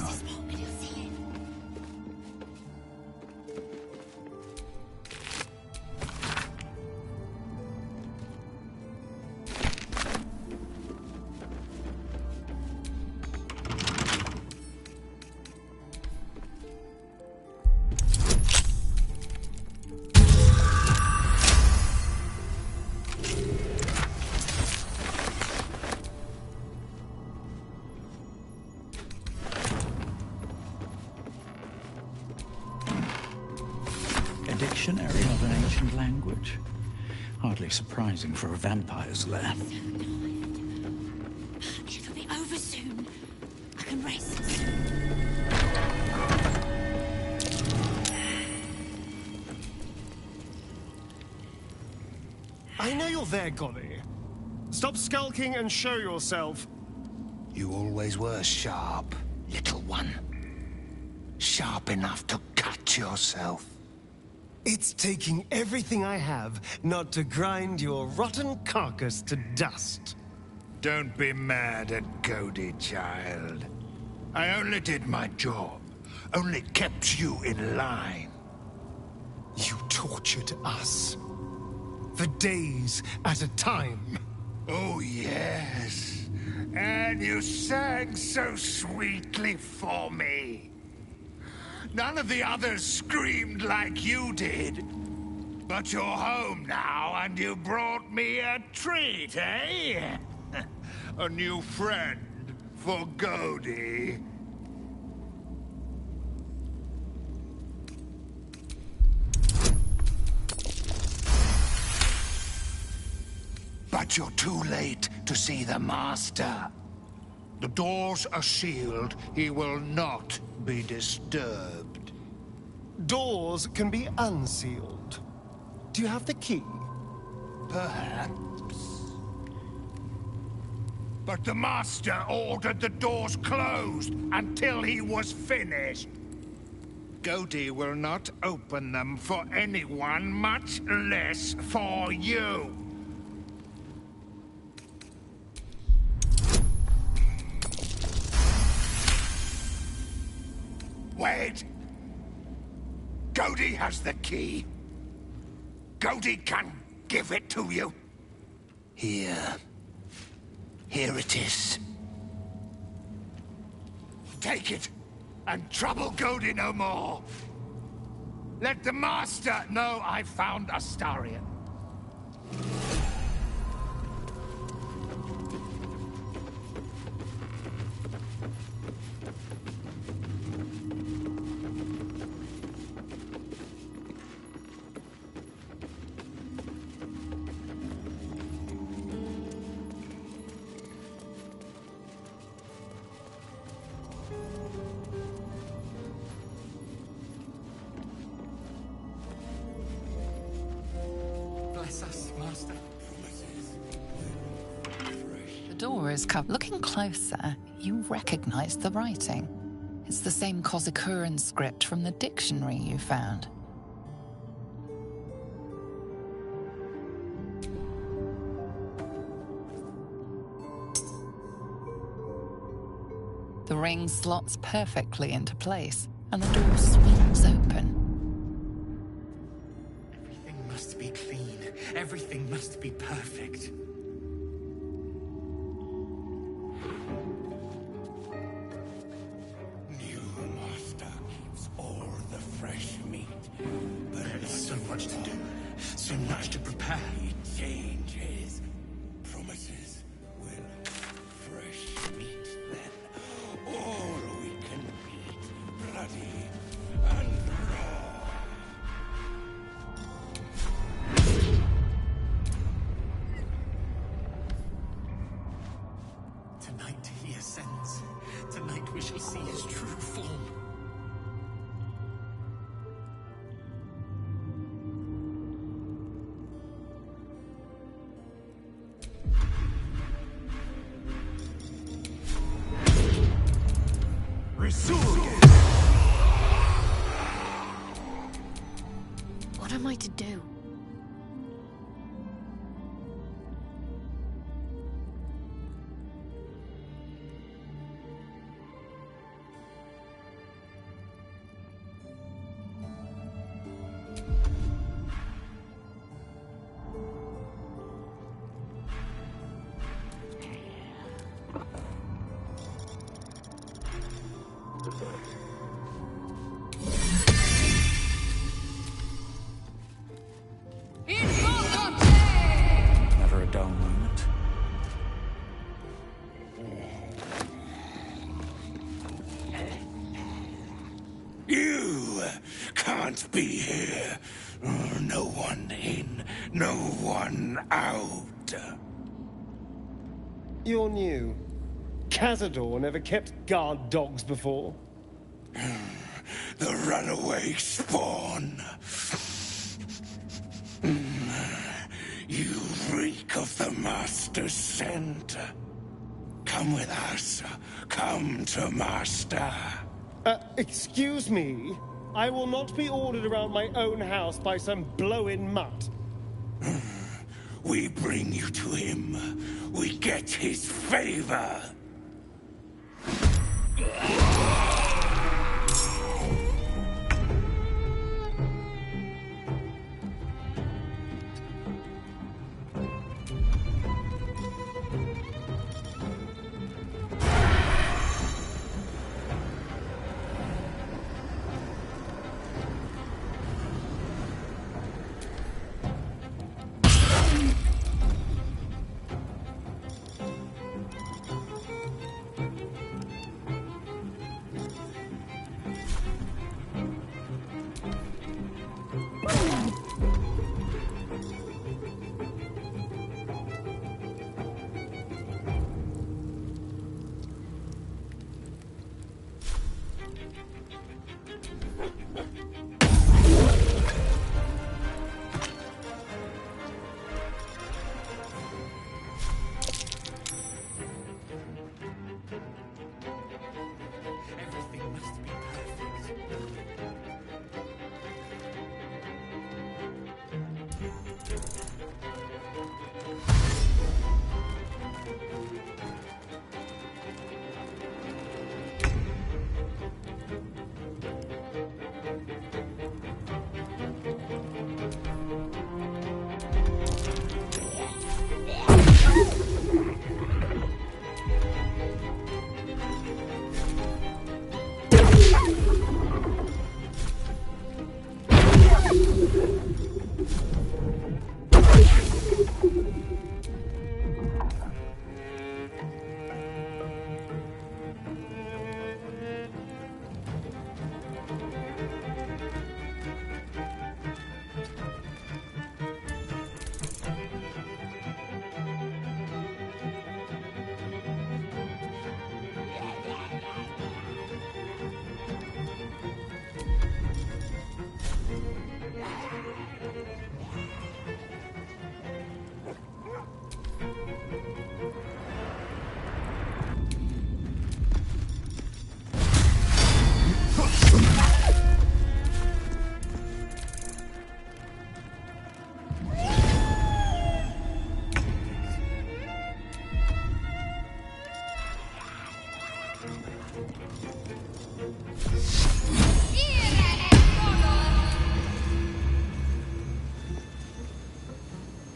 A dictionary of an ancient language. Hardly surprising for a vampire's lair. It'll be over soon. I can rest soon. I know you're there, Golly. Stop skulking and show yourself. You always were sharp, little one. Sharp enough to cut yourself. It's taking everything I have not to grind your rotten carcass to dust. Don't be mad at Cody, child. I only did my job. Only kept you in line. You tortured us. For days at a time. Oh, yes. And you sang so sweetly for me. None of the others screamed like you did. But you're home now, and you brought me a treat, eh? A new friend for Cody. But you're too late to see the Master. The doors are sealed. He will not be disturbed. Doors can be unsealed. Do you have the key? Perhaps. But the Master ordered the doors closed until he was finished. Cody will not open them for anyone, much less for you. Wait! Cody has the key. Cody can give it to you. Here. Here it is. Take it, and trouble Cody no more. Let the Master know I found Astarion. door is covered. Looking closer, you recognize the writing. It's the same Kozakuran script from the dictionary you found. The ring slots perfectly into place, and the door swings open. Everything must be clean. Everything must be perfect. New master keeps all the fresh meat. But there is so much to do, so much to prepare. It changes. Promises will fresh meat then. All we can eat, bloody and raw. Tonight he ascends. Tonight we shall see his true form. What am I to do? Never a dull moment. You can't be here. No one in, no one out. You're new. Cazador never kept guard dogs before. The runaway spawn. You reek of the Master's scent. Come with us. Come to Master. Excuse me? I will not be ordered around my own house by some blow-in mutt. We bring you to him. We get his favor.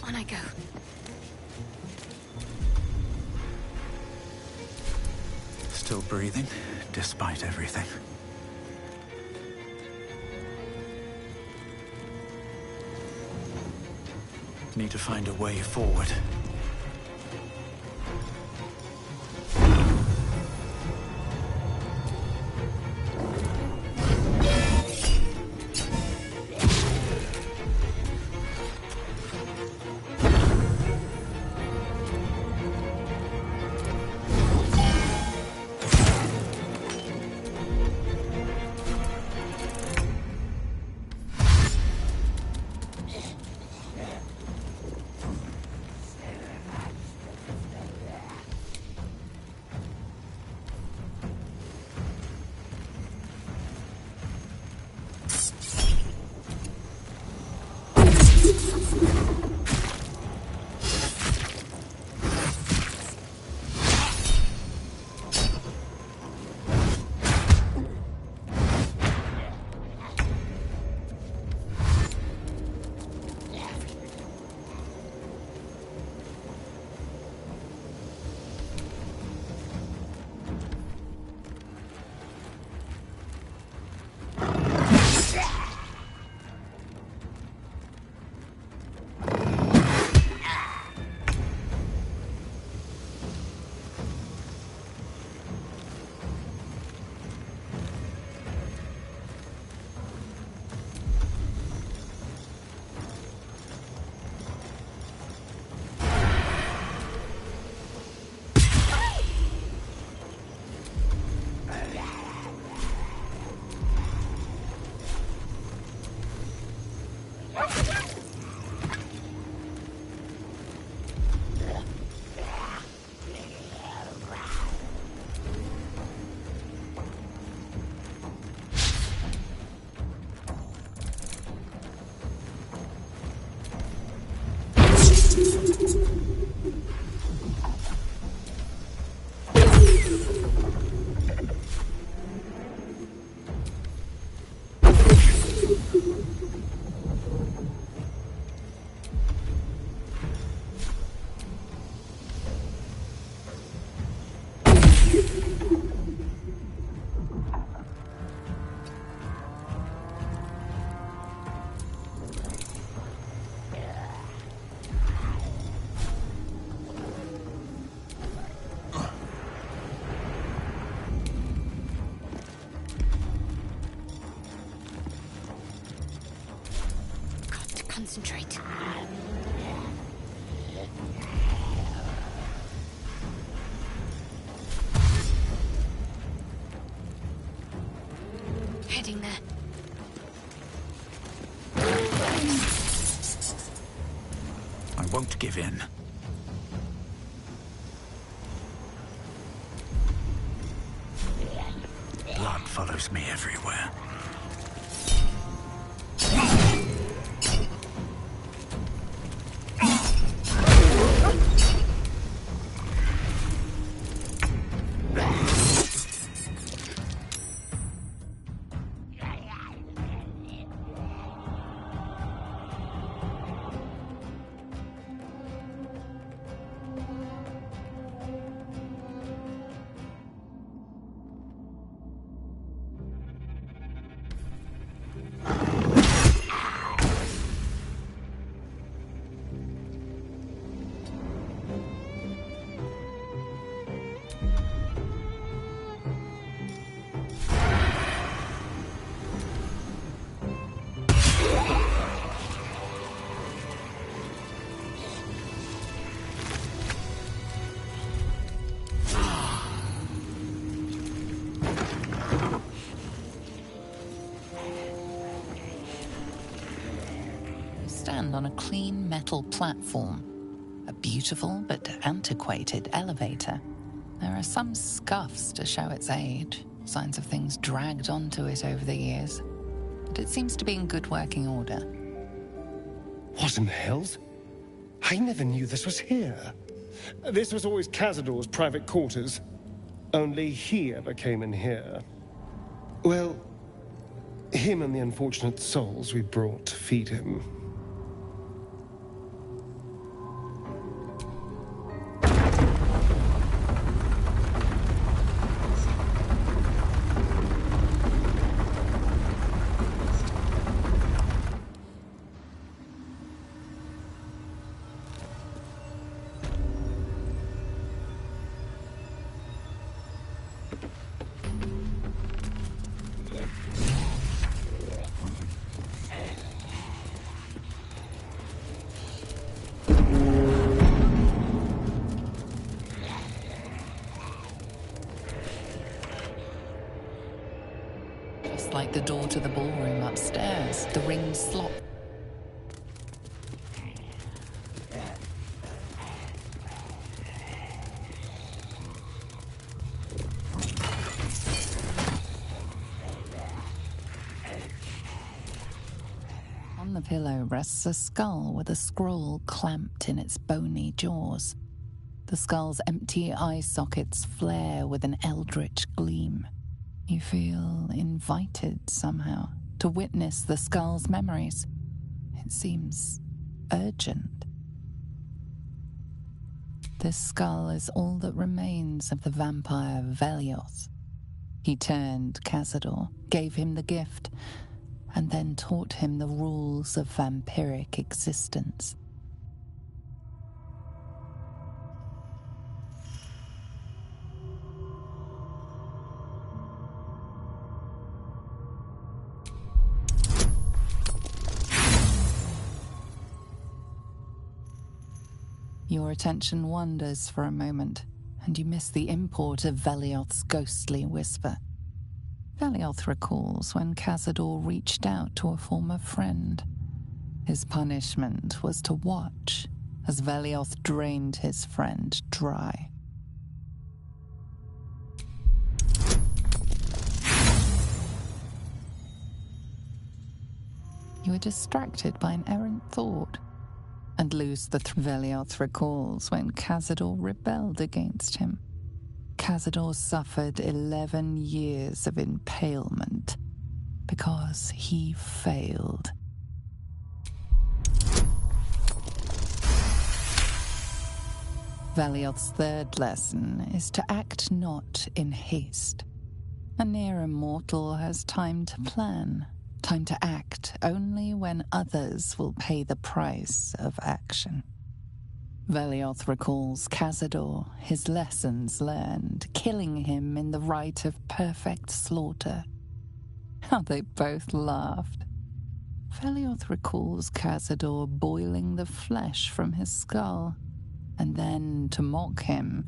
On I go. Still breathing, despite everything. Need to find a way forward. Concentrate. Heading there. I won't give in. Blood follows me everywhere. Stand on a clean metal platform. A beautiful but antiquated elevator. There are some scuffs to show its age, signs of things dragged onto it over the years. But it seems to be in good working order. What in the hells? I never knew this was here. This was always Cazador's private quarters. Only he ever came in here. Well, him and the unfortunate souls we brought to feed him. Just like the door to the ballroom upstairs, the ring slot. On the pillow rests a skull with a scroll clamped in its bony jaws. The skull's empty eye sockets flare with an eldritch gleam. You feel invited somehow to witness the skull's memories. It seems urgent. This skull is all that remains of the vampire Velioth. He turned Cazador, gave him the gift, and then taught him the rules of vampiric existence. Your attention wanders for a moment, and you miss the import of Velioth's ghostly whisper. Velioth recalls when Cazador reached out to a former friend. His punishment was to watch as Velioth drained his friend dry. You are distracted by an errant thought and lose the Velioth recalls when Cazador rebelled against him. Cazador suffered 11 years of impalement because he failed. Velioth's third lesson is to act not in haste. A near immortal has time to plan, time to act only when others will pay the price of action. Velioth recalls Cazador, his lessons learned, killing him in the rite of perfect slaughter. How they both laughed. Velioth recalls Cazador boiling the flesh from his skull, and then, to mock him,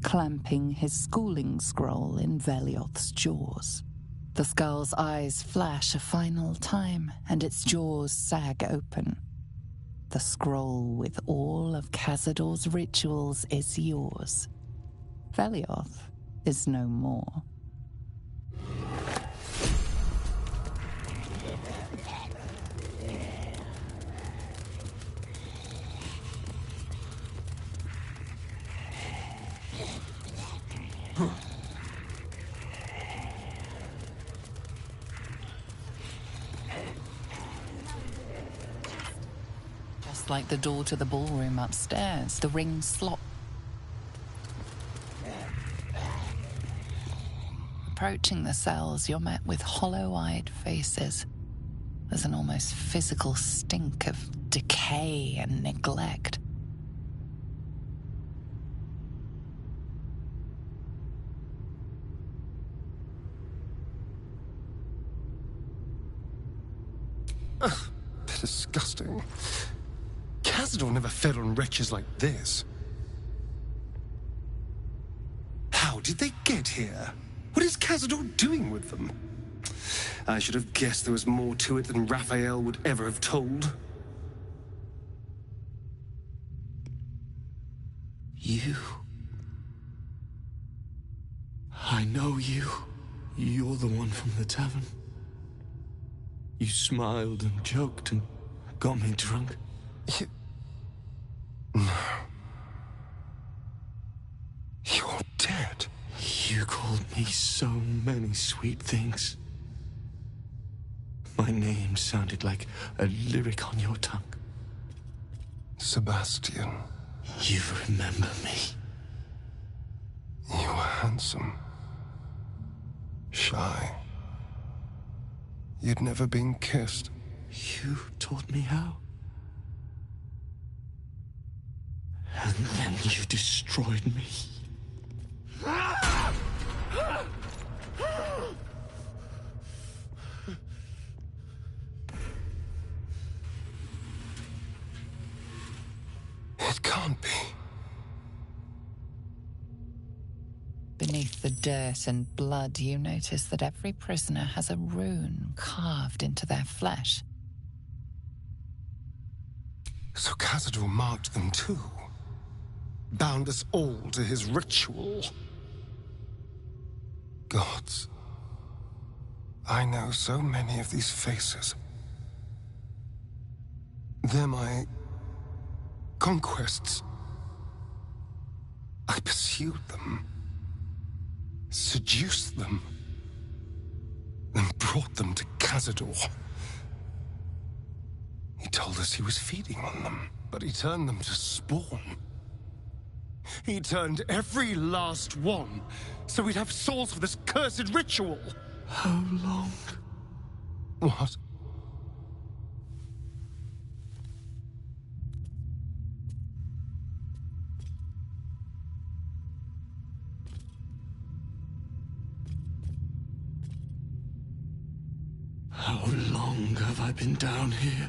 clamping his schooling scroll in Velioth's jaws. The skull's eyes flash a final time, and its jaws sag open. The scroll with all of Cazador's rituals is yours. Velioth is no more. Just like the door to the ballroom upstairs, the ring slot. Approaching the cells, you're met with hollow-eyed faces. There's an almost physical stink of decay and neglect. Ugh, disgusting. Cazador never fed on wretches like this. How did they get here? What is Cazador doing with them? I should have guessed there was more to it than Raphael would ever have told. You. I know you. You're the one from the tavern. You smiled and joked and got me drunk. No. You're dead. You called me so many sweet things. My name sounded like a lyric on your tongue. Sebastian. You remember me. You were handsome. Shy. You'd never been kissed. You taught me how. And then you destroyed me. It can't be. Beneath the dirt and blood, you notice that every prisoner has a rune carved into their flesh. So Cazador marked them too. Bound us all to his ritual. Gods. I know so many of these faces. They're my conquests. I pursued them, seduced them, then brought them to Cazador. He told us he was feeding on them, but he turned them to spawn. He turned every last one, so we'd have souls for this cursed ritual. How long? What? How long have I been down here?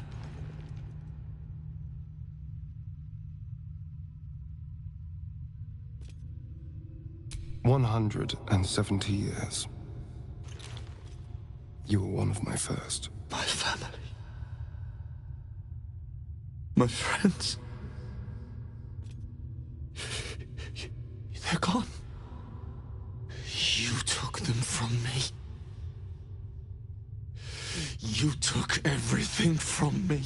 "170 years. You were one of my first. My family. My friends. They're gone. You took them from me. You took everything from me.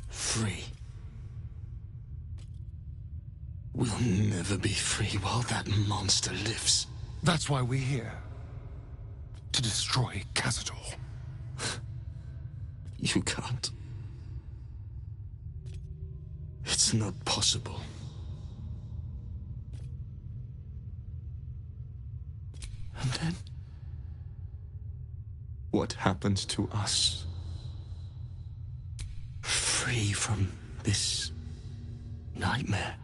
Free. We'll never be free while that monster lives. That's why we're here. To destroy Cazador. You can't. It's not possible. And then? What happens to us? Free from this nightmare.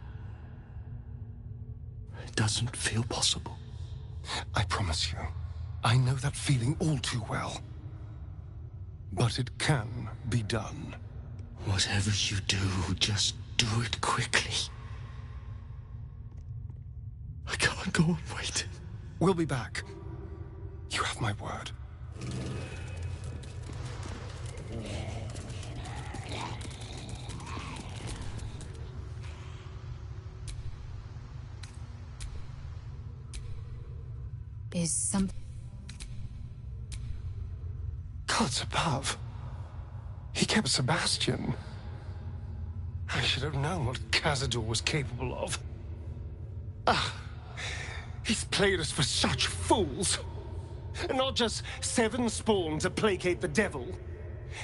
It doesn't feel possible. I promise you, I know that feeling all too well. But it can be done. Whatever you do, just do it quickly. I can't go on waiting. We'll be back. You have my word. Is some... Gods above. He kept Sebastian. I should have known what Cazador was capable of. He's played us for such fools. Not just 7 spawn to placate the devil.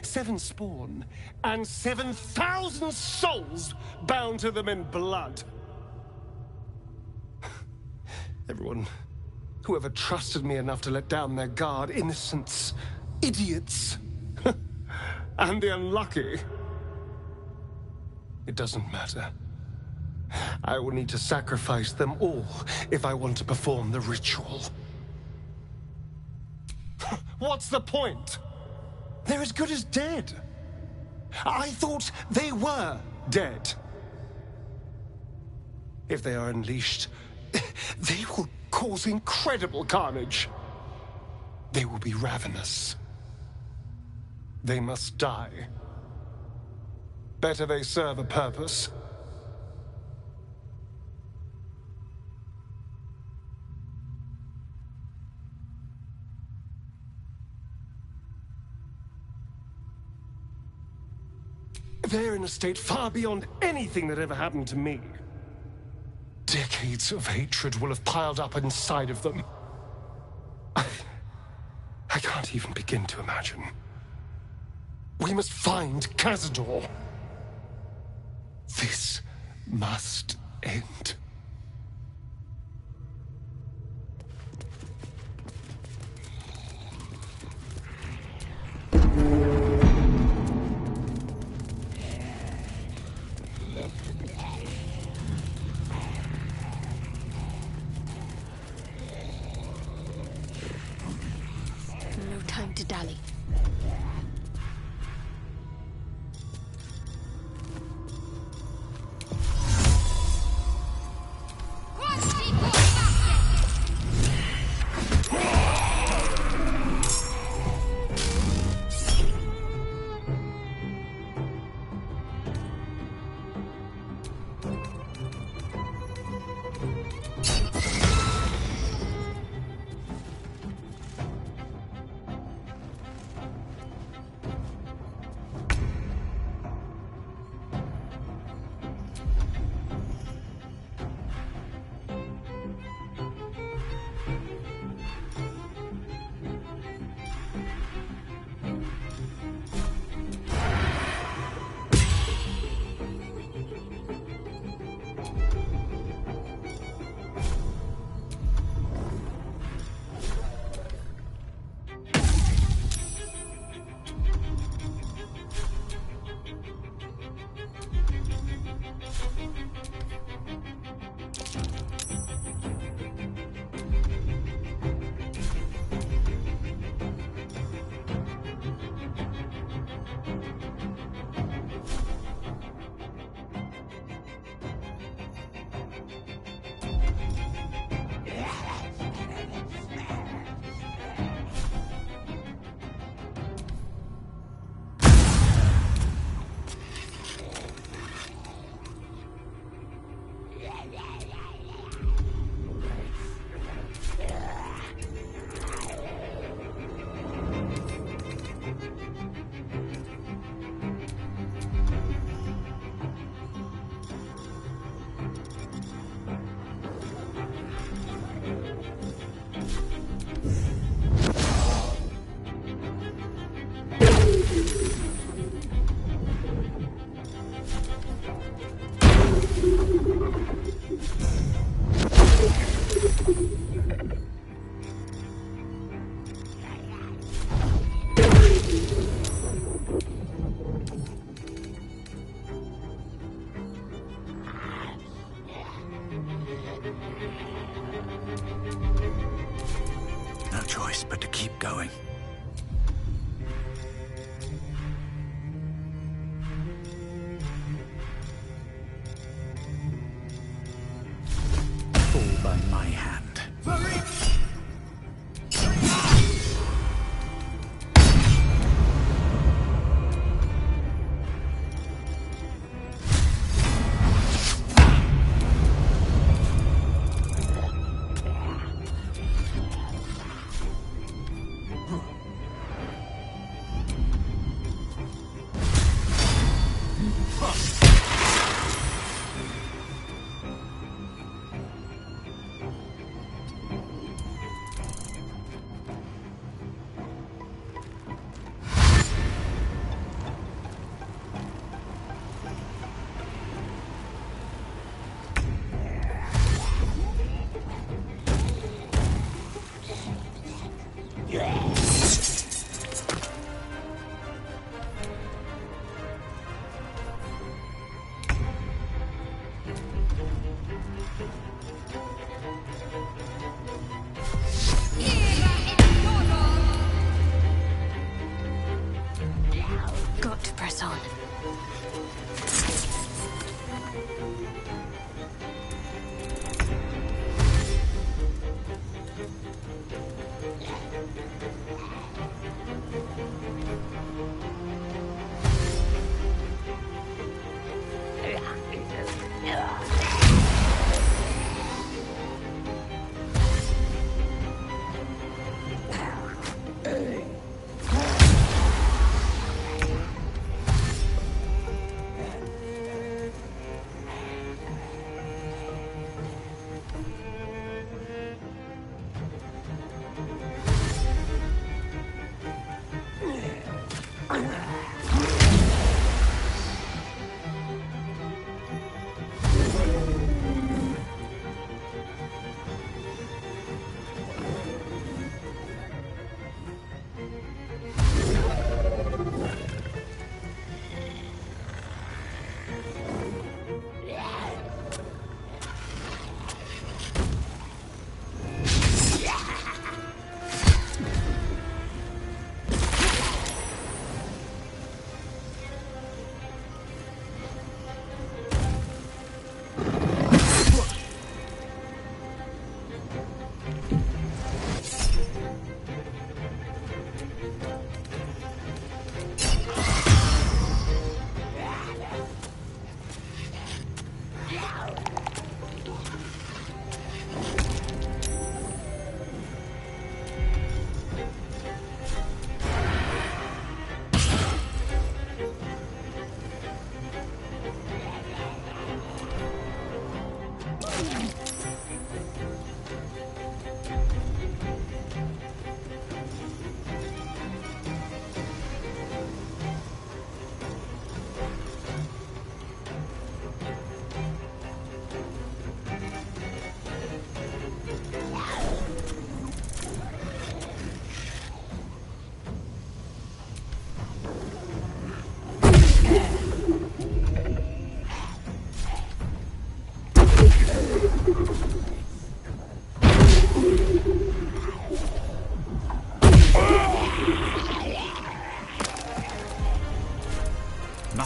7 spawn and 7,000 souls bound to them in blood. Everyone, whoever trusted me enough to let down their guard, innocents, idiots, and the unlucky. It doesn't matter. I will need to sacrifice them all if I want to perform the ritual. What's the point? They're as good as dead. I thought they were dead. If they are unleashed, they will cause incredible carnage. They will be ravenous. They must die. Better they serve a purpose. they're in a state far beyond anything that ever happened to me. Decades of hatred will have piled up inside of them. I can't even begin to imagine. We must find Cazador. This must end. No time to dally.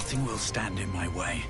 Nothing will stand in my way.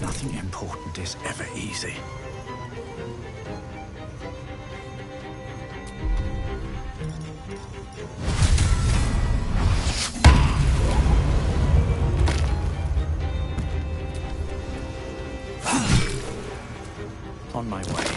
Nothing important is ever easy. On my way.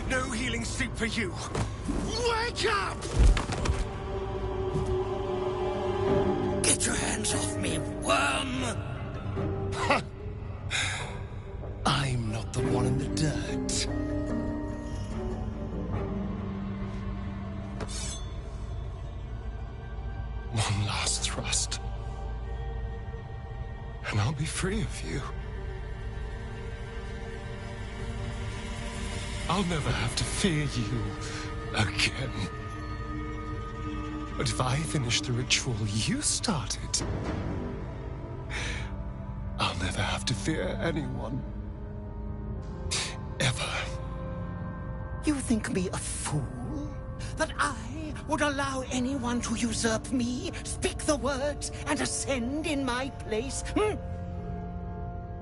No healing soup for you. Wake up! worm! I'm not the one in the dirt. One last thrust. And I'll be free of you. I'll never have to fear you again. But if I finish the ritual you started, I'll never have to fear anyone. Ever. You think me a fool? That I would allow anyone to usurp me, speak the words, and ascend in my place?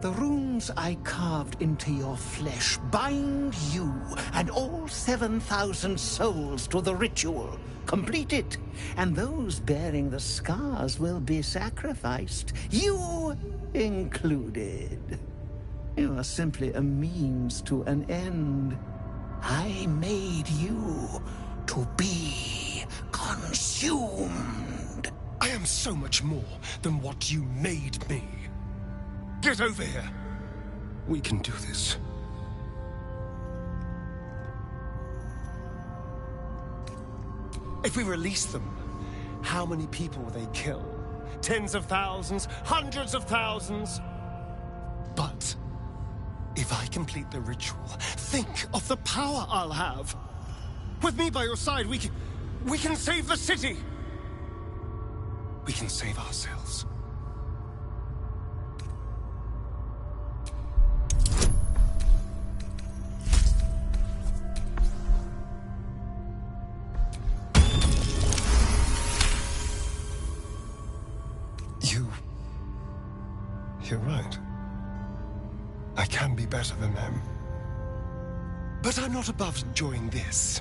The runes I carved into your flesh bind you and all 7,000 souls to the ritual. Complete it, and those bearing the scars will be sacrificed, you included. You are simply a means to an end. I made you to be consumed. I am so much more than what you made me. Get over here. We can do this. If we release them, how many people will they kill? Tens of thousands? Hundreds of thousands? But if I complete the ritual, think of the power I'll have. With me by your side, we can save the city. We can save ourselves. You're right. I can be better than them. But I'm not above enjoying this.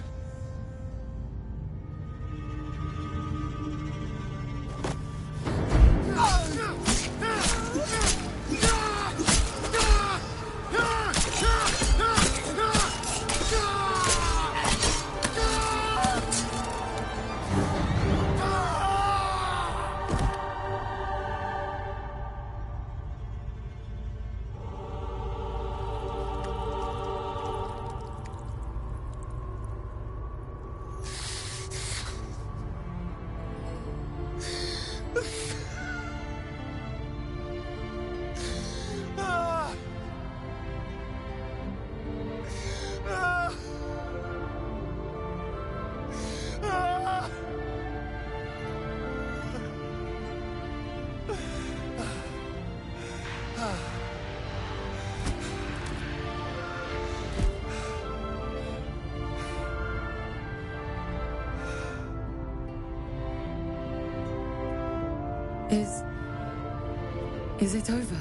Is it over?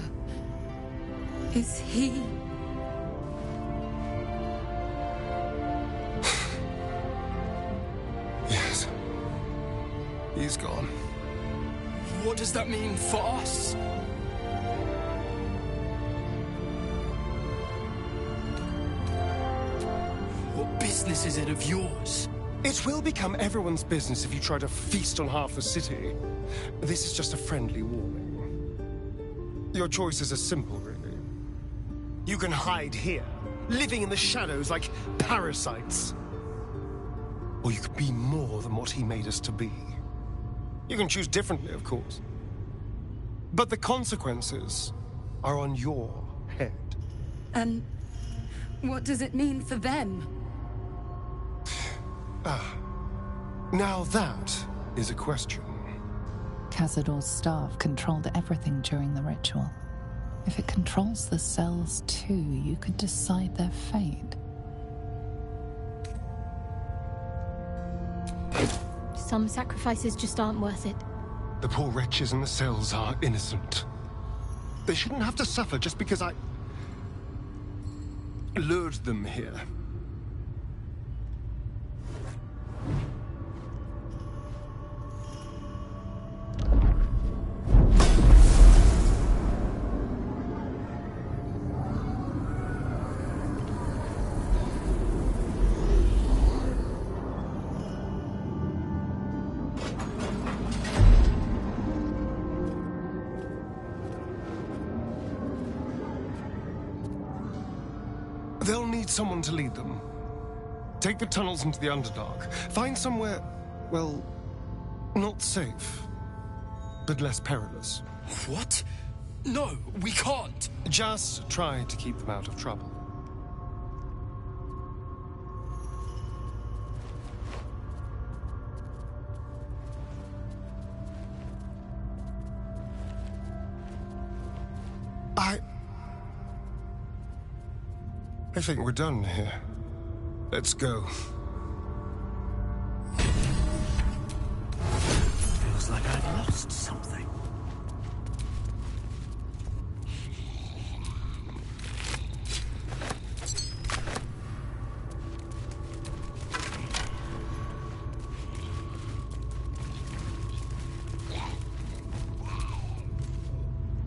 Is he... Yes. He's gone. What does that mean for us? What business is it of yours? It will become everyone's business if you try to feast on half the city. This is just a friendly warning. Your choices are simple, really. You can hide here, living in the shadows like parasites. Or you could be more than what he made us to be. You can choose differently, of course. But the consequences are on your head. And what does it mean for them? Now that is a question. Cazador's staff controlled everything during the ritual. If it controls the cells too, you could decide their fate. Some sacrifices just aren't worth it. The poor wretches in the cells are innocent. They shouldn't have to suffer just because I lured them here. need someone to lead them. Take the tunnels into the Underdark. Find somewhere, well, not safe, but less perilous. What? No, we can't. Just try to keep them out of trouble. I think we're done here. Let's go. Feels like I've lost something.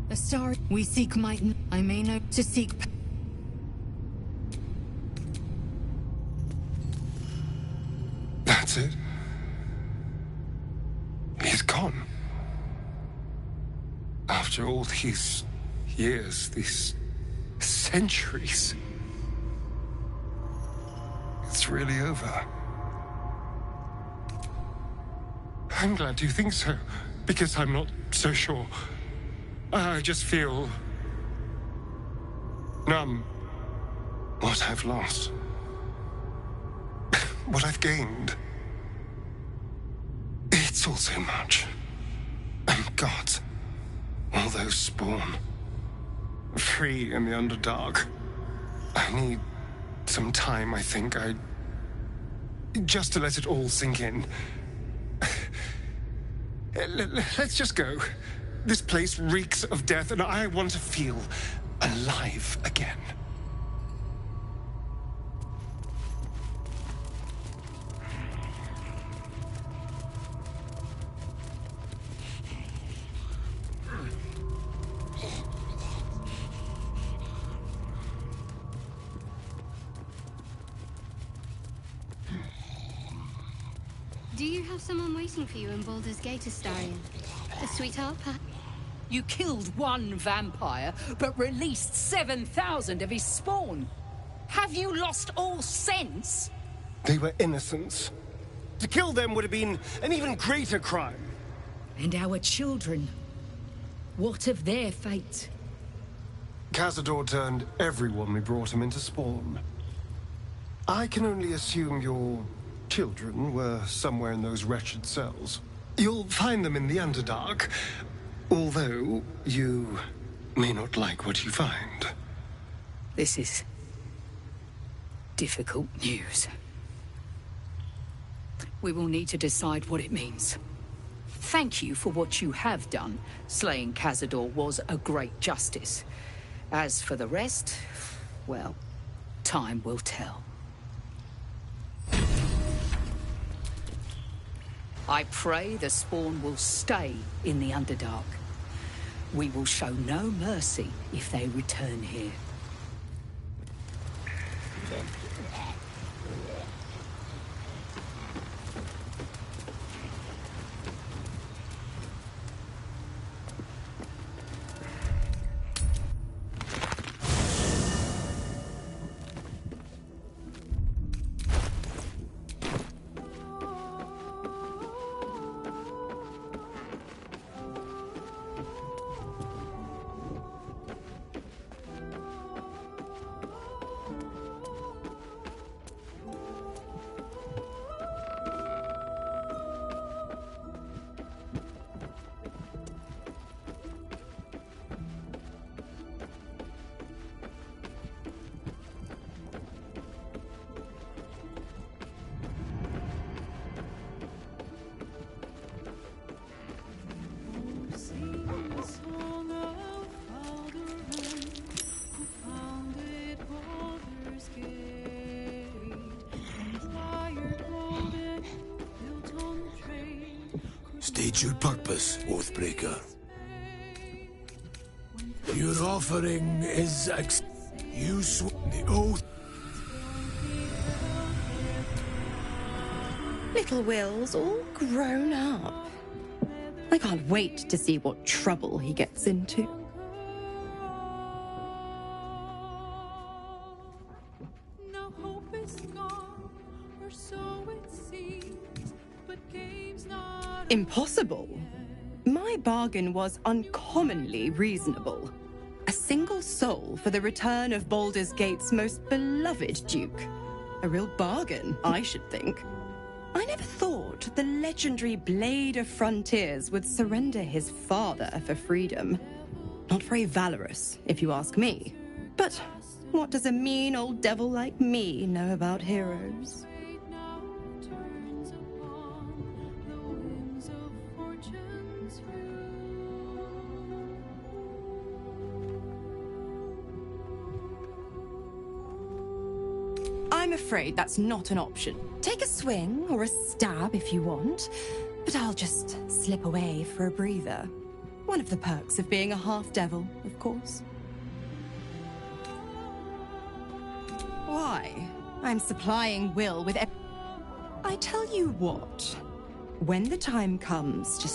A star. We seek might. I may know to seek. That's it. He's gone. After all these years, these centuries. It's really over. I'm glad you think so, because I'm not so sure. I just feel numb. What I've lost. What I've gained. It's all so much. And God, all those spawn. Free in the Underdark. I need some time, I think. Just to let it all sink in. Let's just go. This place reeks of death, and I want to feel alive again. Do you have someone waiting for you in Baldur's Gate, Astarion? A sweetheart, perhaps? You killed one vampire, but released 7,000 of his spawn. Have you lost all sense? They were innocents. To kill them would have been an even greater crime. And our children? What of their fate? Cazador turned everyone we brought him into spawn. I can only assume your children were somewhere in those wretched cells. You'll find them in the Underdark, although you may not like what you find. This is difficult news. We will need to decide what it means. Thank you for what you have done. Slaying Cazador was a great justice. As for the rest, well, time will tell. I pray the spawn will stay in the Underdark. We will show no mercy if they return here. State your purpose, Oathbreaker. Your offering is you swear the oath. Little Will's all grown up. I can't wait to see what trouble he gets into. Impossible? My bargain was uncommonly reasonable. A single soul for the return of Baldur's Gate's most beloved Duke. A real bargain, I should think. I never thought the legendary Blade of Frontiers would surrender his father for freedom. Not very valorous, if you ask me. But what does a mean old devil like me know about heroes? I'm afraid that's not an option. Take a swing or a stab if you want, but I'll just slip away for a breather. One of the perks of being a half-devil, of course. Why? I'm supplying Will with I tell you what, when the time comes to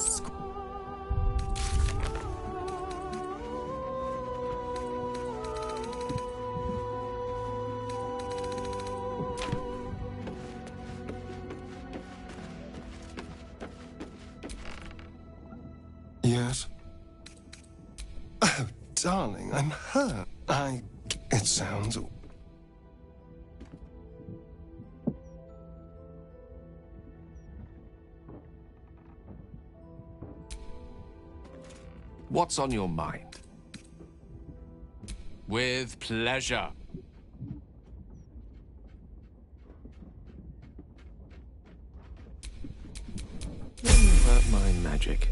Yes? Oh, darling, I'm hurt. It sounds... What's on your mind? With pleasure. About my magic.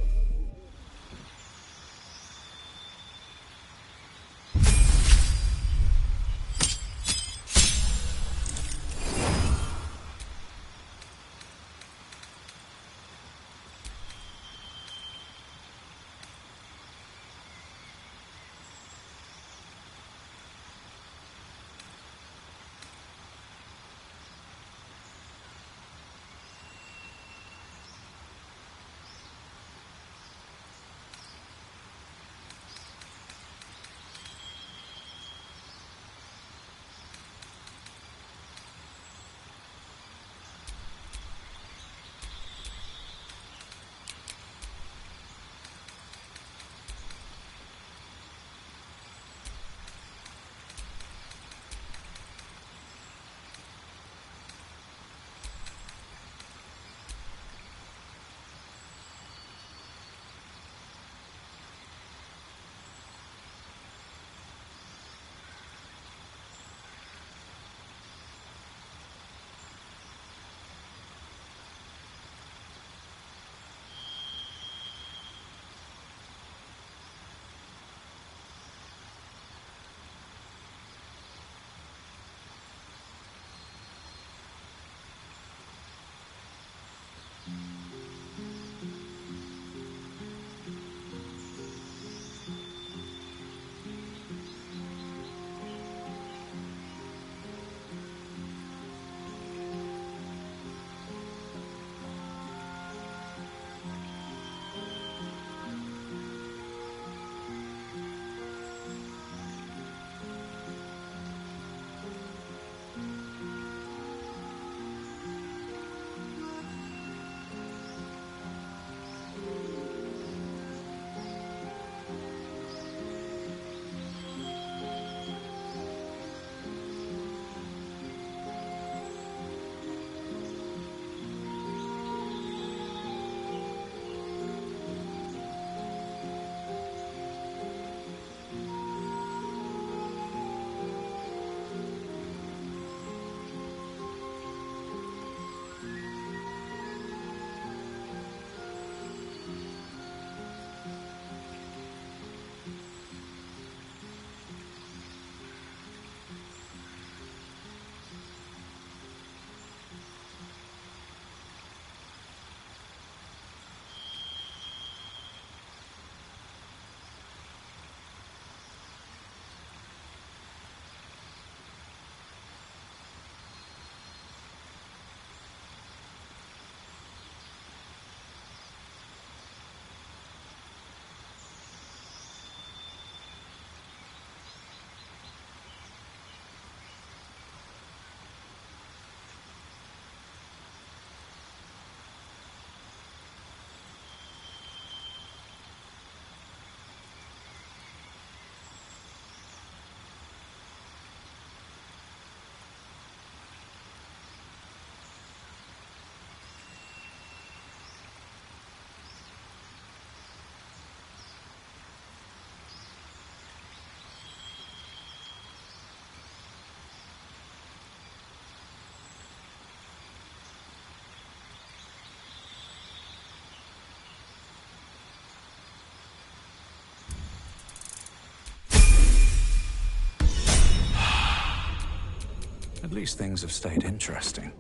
At least things have stayed interesting.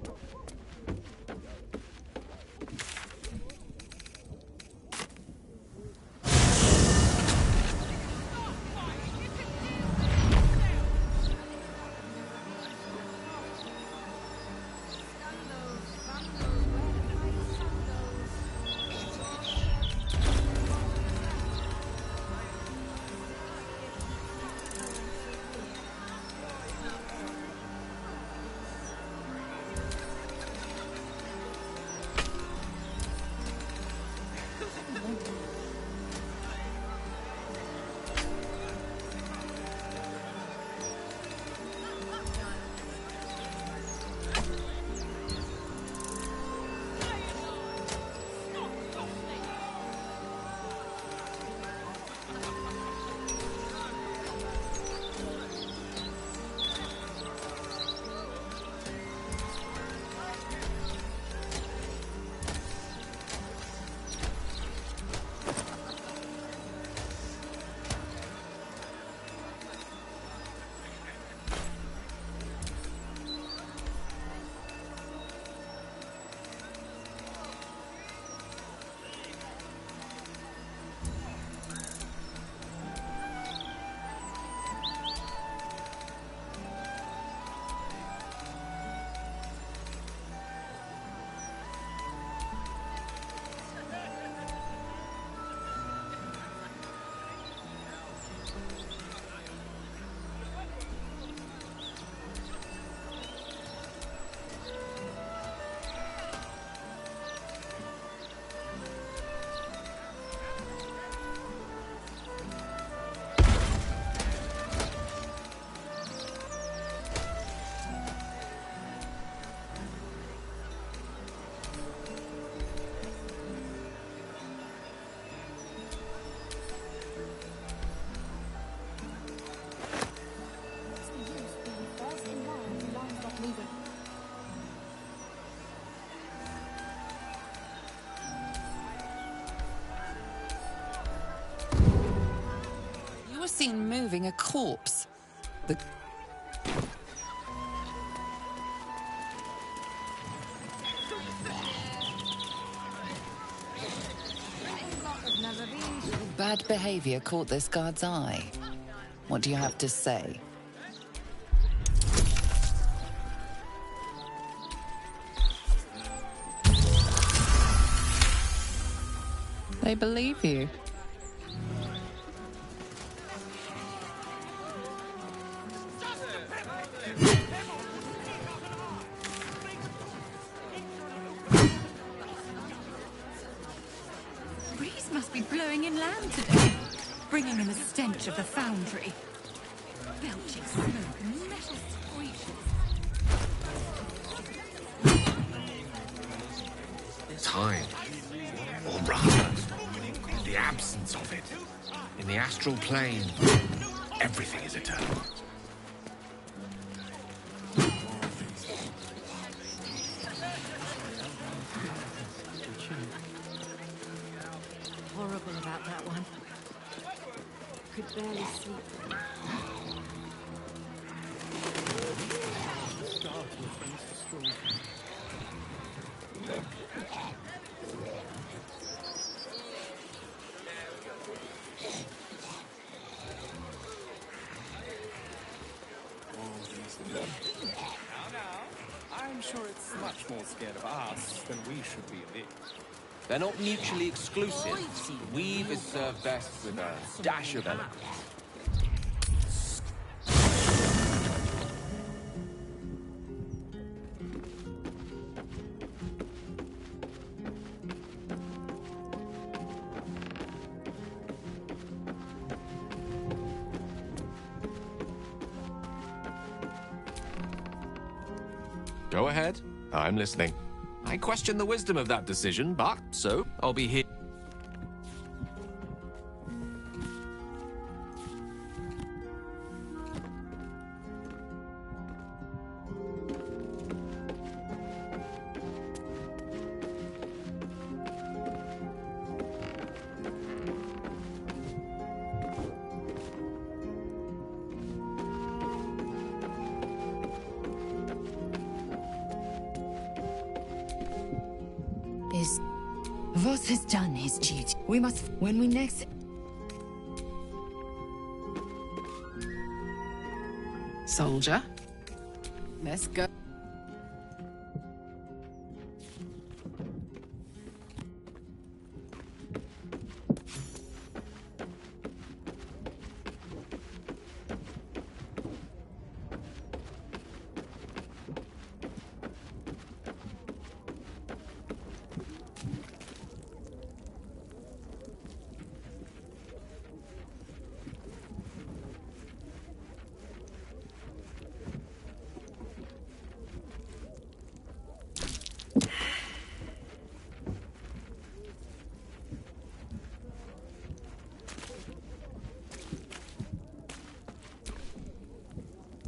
You were seen moving a corpse. The... Bad behavior caught this guard's eye. What do you have to say? They believe you. Breeze must be blowing inland today, bringing in the stench of the foundry. Belching smoke and metal screeches. Time. Or rather, the absence of it. In the astral plane, everything is eternal. Horrible about that one. Could barely sleep. I'm sure it's much more scared of us than we should be of it. They're not mutually exclusive. Weave is served best with a dash of eloquence. Go ahead. I'm listening. I question the wisdom of that decision, but so I'll be here. is... Voss has done his duty. We must... When we next... Soldier, let's go.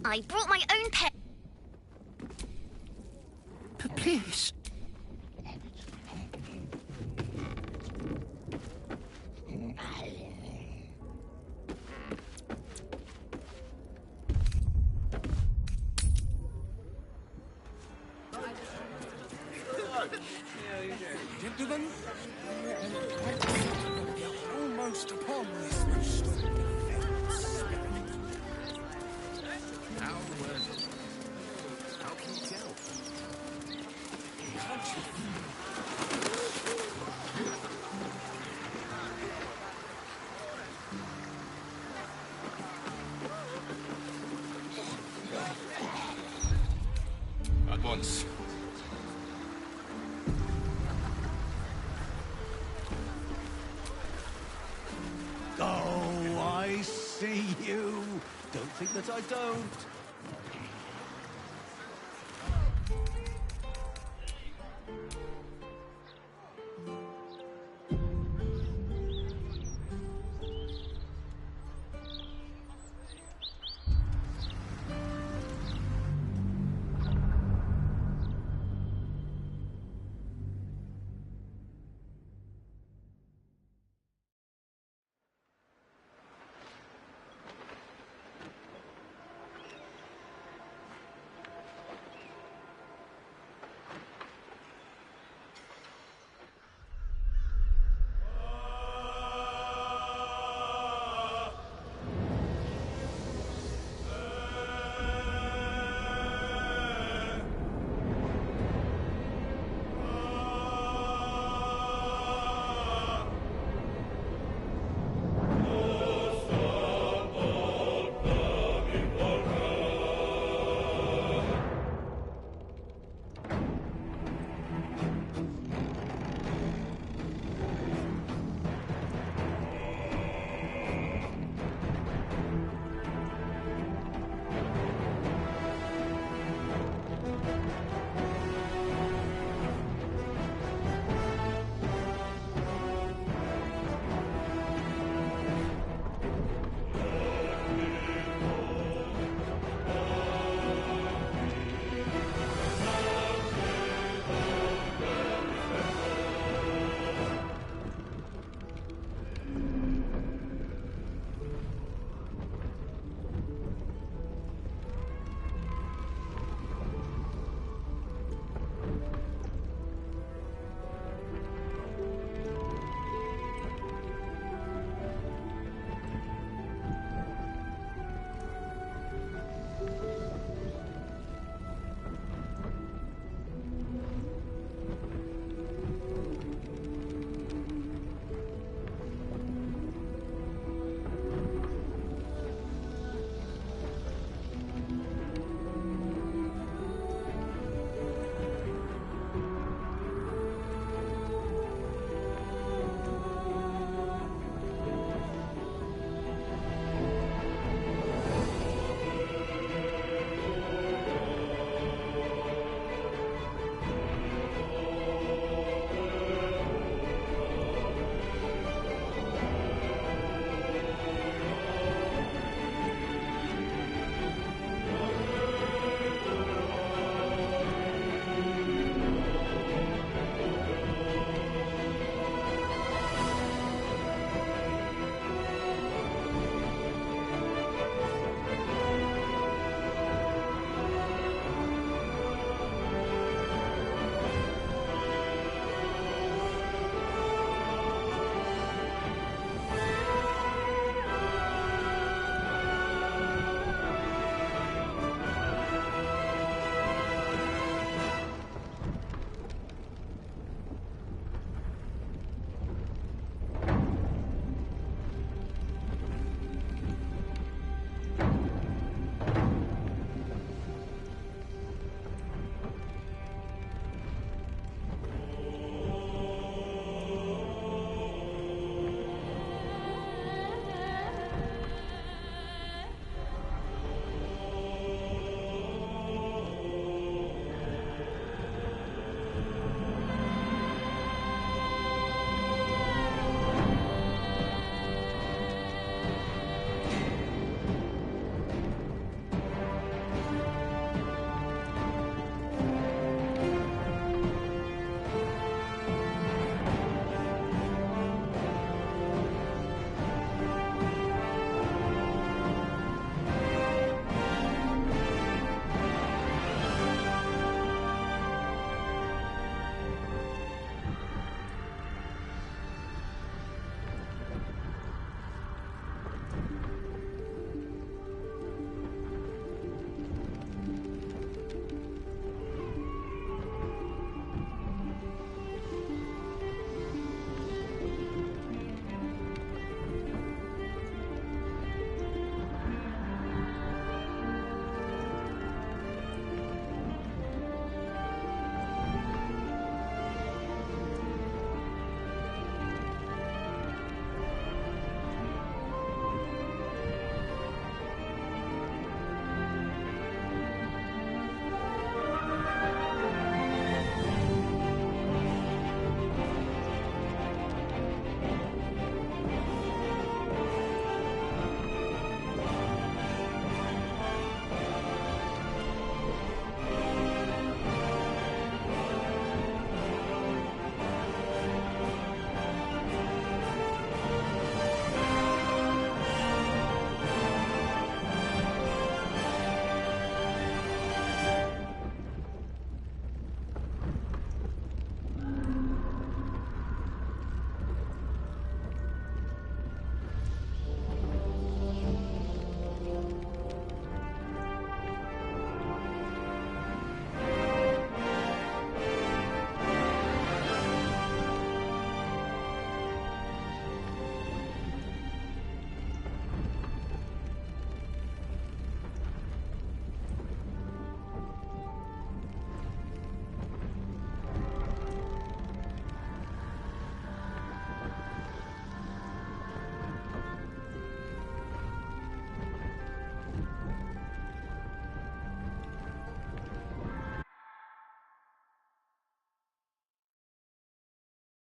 I brought my own pet. But please. Gentlemen, we are almost upon this restored defense. How can you tell? Can't you? At once. Oh, I see you. Don't think that I don't.